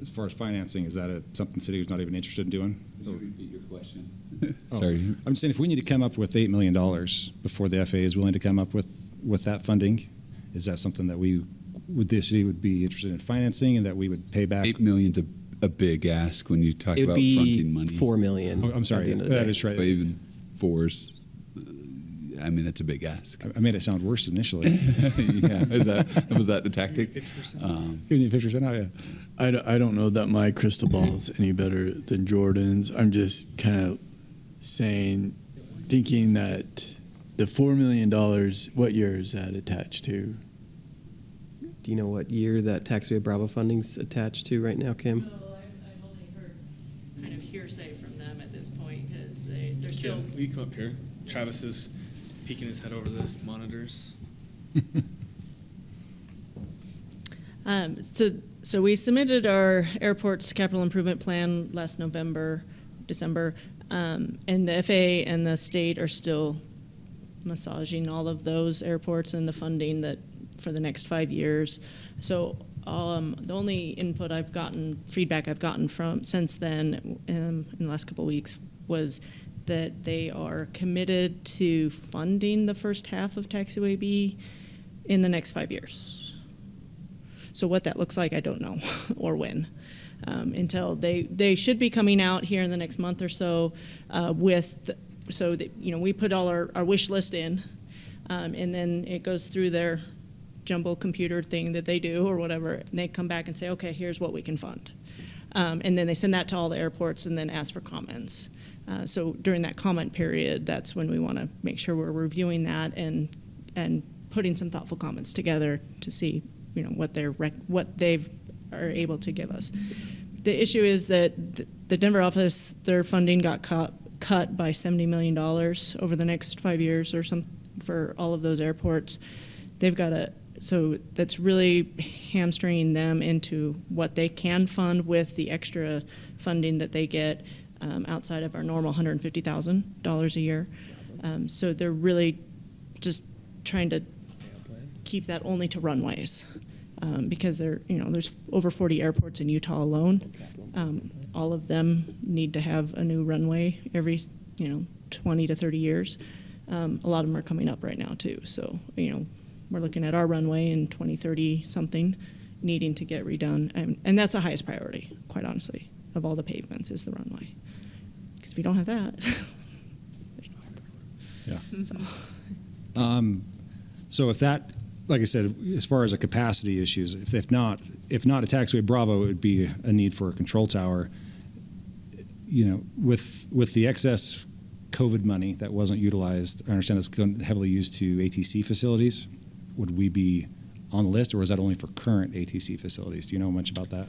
as far as financing, is that something the city was not even interested in doing? Can you repeat your question? Oh, Sorry. I'm saying if we need to come up with $8 million before the FAA is willing to come up with that funding, is that something that the city would be interested in financing and that we would pay back? $8 million's a big ask when you talk It would about be fronting money. $4 million. Oh, I'm sorry, at the end of the that day. is right. But even fours, I mean, that's a big ask. I made it sound worse initially. Yeah, was that the tactic? Giving you 50%? Oh, yeah. I don't know that my crystal ball is any better than Jordan's. I'm just kind of thinking that the $4 million, what year is that attached to? Do you know what year that Taxiway Bravo funding's attached to right now, Kim? No, I've only heard kind of hearsay from them at this point because they're still. Will you come up here? Travis is peeking his head over the monitors. So we submitted our airport's capital improvement plan last December, and the FAA and the state are still massaging all of those airports and the funding that for the next 5 years. So the only feedback I've gotten from since then in the last couple of weeks was that they are committed to funding the first half of Taxiway B in the next 5 years. So what that looks like, I don't know, or when. Until they should be coming out here in the next month or so we put all our wish list in, and then it goes through their jumble computer thing that they do or whatever, and they come back and say, okay, here's what we can fund. And then they send that to all the airports and then ask for comments. So during that comment period, that's when we want to make sure we're reviewing that and putting some thoughtful comments together to see, what they are able to give us. The issue is that the Denver office, their funding got cut by $70 million over the next 5 years or some for all of those airports. They've got so that's really hamstringing them into what they can fund with the extra funding that they get outside of our normal $150,000 a year. So they're really just trying to keep that only to runways because there's over 40 airports in Utah alone. All of them need to have a new runway every 20 to 30 years. A lot of them are coming up right now too. So we're looking at our runway in 2030 something needing to get redone, and that's the highest priority, quite honestly, of all the pavements is the runway. Because if you don't have that, there's no airport. Yeah. So if that, like I said, as far as a capacity issues, if not a Taxiway Bravo, it would be a need for a control tower. With the excess COVID money that wasn't utilized, I understand it's going heavily used to ATC facilities. Would we be on the list, or is that only for current ATC facilities? Do you know much about that?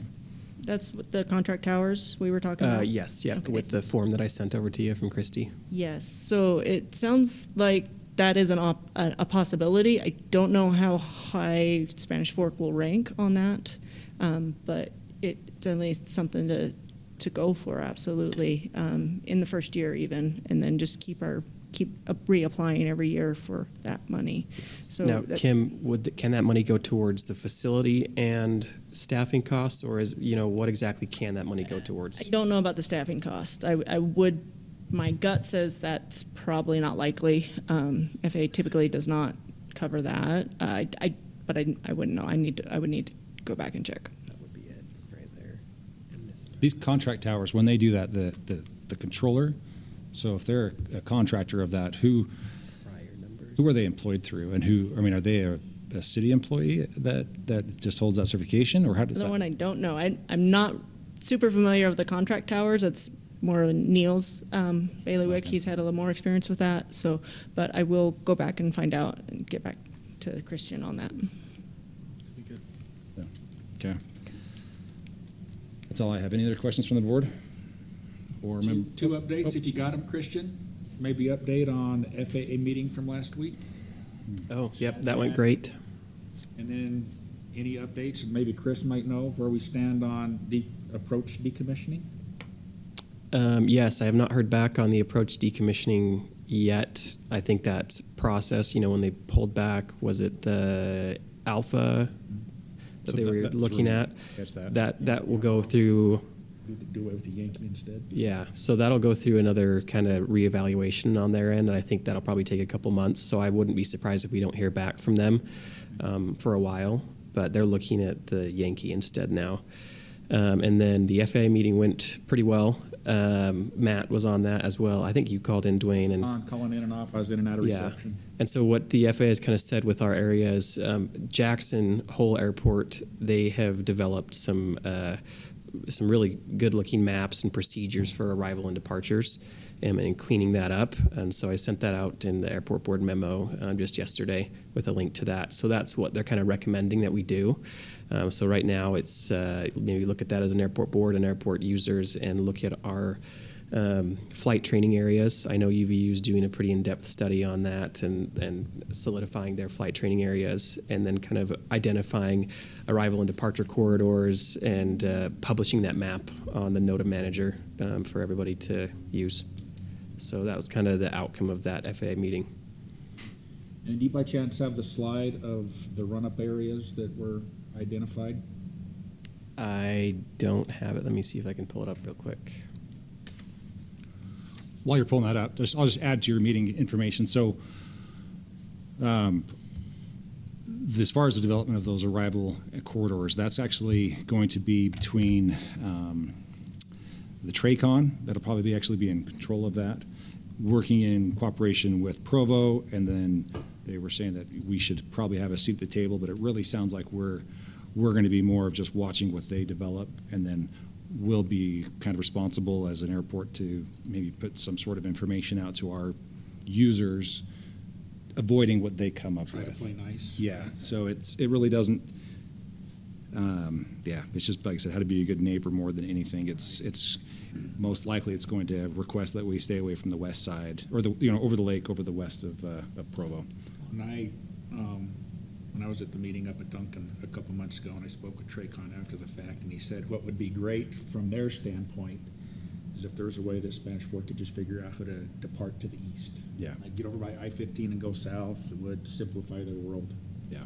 That's what the contract towers we were talking about? Yes, yeah, Okay. with the form that I sent over to you from Christy. Yes. So it sounds like that is a possibility. I don't know how high Spanish Fork will rank on that, but it definitely is something to go for, absolutely, in the first year even, and then just keep reapplying every year for that money. So Now, Kim, can that money go towards the facility and staffing costs, or what exactly can that money go towards? I don't know about the staffing costs. My gut says that's probably not likely. FAA typically does not cover that. But I wouldn't know. I would need to go back and check. That would be it right there. These contract towers, when they do that, the controller, so if they're a contractor of that, who are they employed through, and are they a city employee that just holds that certification, or how does that? The one I don't know. I'm not super familiar with the contract towers. It's more of Neil's bailiwick. Okay. He's had a little more experience with that. So, but I will go back and find out and get back to Christian on that. Okay. That's all I have. Any other questions from the board? Or Two updates, if you got them, Christian. Maybe update on the FAA meeting from last week. Oh, yep, that went great. And then any updates, and maybe Chris might know where we stand on approach decommissioning? Yes, I have not heard back on the approach decommissioning yet. I think that process, when they pulled back, was it the Alpha that So they were that's looking where at? we catch that. That will go through. Do away with the Yankee instead? Yeah, so that'll go through another kind of reevaluation on their end, and I think that'll probably take a couple months. So I wouldn't be surprised if we don't hear back from them for a while. But they're looking at the Yankee instead now. And then the FAA meeting went pretty well. Matt was on that as well. I think you called in, Dwayne, and Calling in and off, I was in and out of yeah. reception. And so what the FAA has kind of said with our area is Jackson Hole Airport, they have developed some really good-looking maps and procedures for arrival and departures, and cleaning that up. So I sent that out in the airport board memo just yesterday with a link to that. So that's what they're kind of recommending that we do. So right now it's maybe look at that as an airport board and airport users and look at our flight training areas. I know UVU is doing a pretty in-depth study on that and solidifying their flight training areas, and then kind of identifying arrival and departure corridors and publishing that map on the NOTA manager for everybody to use. So that was kind of the outcome of that FAA meeting. And do you by chance have the slide of the run-up areas that were identified? I don't have it. Let me see if I can pull it up real quick. While you're pulling that up, I'll just add to your meeting information. So, as far as the development of those arrival corridors, that's actually going to be between the TRACON, that'll probably actually be in control of that, working in cooperation with Provo, and then they were saying that we should probably have a seat at the table, but it really sounds like we're going to be more of just watching what they develop, and then we'll be kind of responsible as an airport to maybe put some sort of information out to our users, avoiding what they come up Try to with. play nice. Yeah, so it really doesn't. It's just like I said, how to be a good neighbor more than anything. It's most likely it's going to request that we stay away from the west side or over the lake, over the west of Provo. When I was at the meeting up at Duncan a couple months ago, and I spoke with Tracon after the fact, and he said what would be great from their standpoint is if there was a way that Spanish Fork could just figure out how to depart to the east. Yeah. Like get over by I-15 and go south. It would simplify their world. Yeah.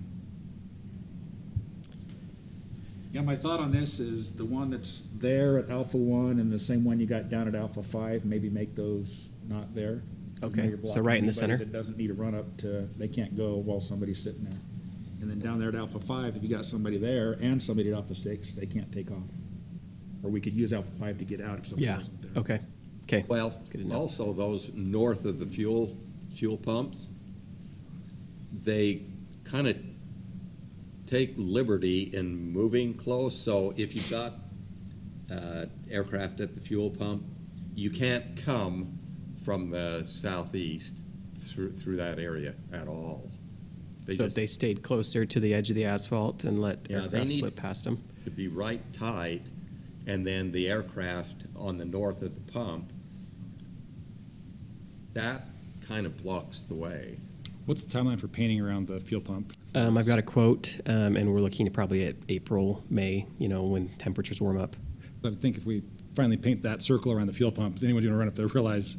Yeah, my thought on this is the one that's there at Alpha 1 and the same one you got down at Alpha 5, maybe make those not there. Okay, Now you're so blocking right in the anybody center? That doesn't need a run up to, they can't go while somebody's sitting there. And then down there at Alpha 5, if you got somebody there and somebody at Alpha 6, they can't take off. Or we could use Alpha 5 to get out if somebody Yeah. wasn't there. Okay. Well, That's good to know. also those north of the fuel pumps, they kind of take liberty in moving close. So if you've got aircraft at the fuel pump, you can't come from the southeast through that area at all. So if they stayed closer to the edge of the asphalt and let Yeah, they aircraft need- slip past them. to be right tight, and then the aircraft on the north of the pump, that kind of blocks the way. What's the timeline for painting around the fuel pump? I've got a quote, and we're looking at probably at April, May, when temperatures warm up. I think if we finally paint that circle around the fuel pump, then anyone going to run up there realize.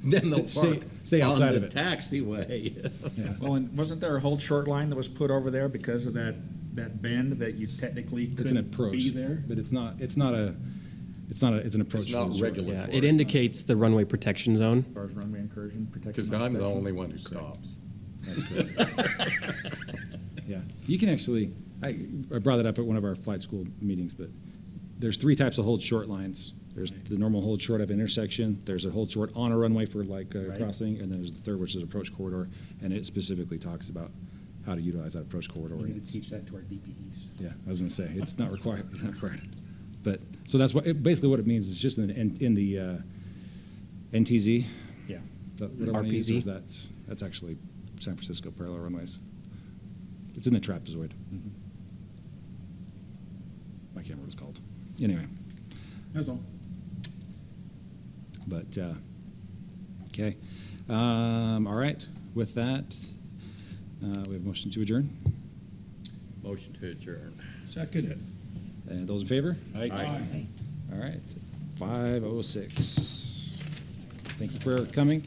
Then they'll Stay- park stay outside on of the it. taxiway. Well, and wasn't there a whole short line that was put over there because of that bend that you technically It's an couldn't approach, be there? but it's an approach. It's not to the regular. Yeah, it indicates the runway protection zone. As far as runway incursion protection. Because I'm the only one who stops. Yeah, you can actually. I brought that up at one of our flight school meetings, but there's three types of hold short lines. There's the normal hold short of intersection. There's a hold short on a runway for Right. crossing, and then there's the third, which is approach corridor, and it specifically talks about how to utilize that approach corridor. We and need to it's- teach that to our DPEs. Yeah, I was going to say it's not required. Not required. But so that's basically what it means. It's just in the NTZ. Yeah. RPZ? That's actually San Francisco parallel runways. It's in the trapezoid. I can't remember what it's called. anyway. That's all. But, okay. All right. With that, we have a motion to adjourn. Motion to adjourn. Second it. And those in favor? Aye. All right. 5:06. Thank you for coming.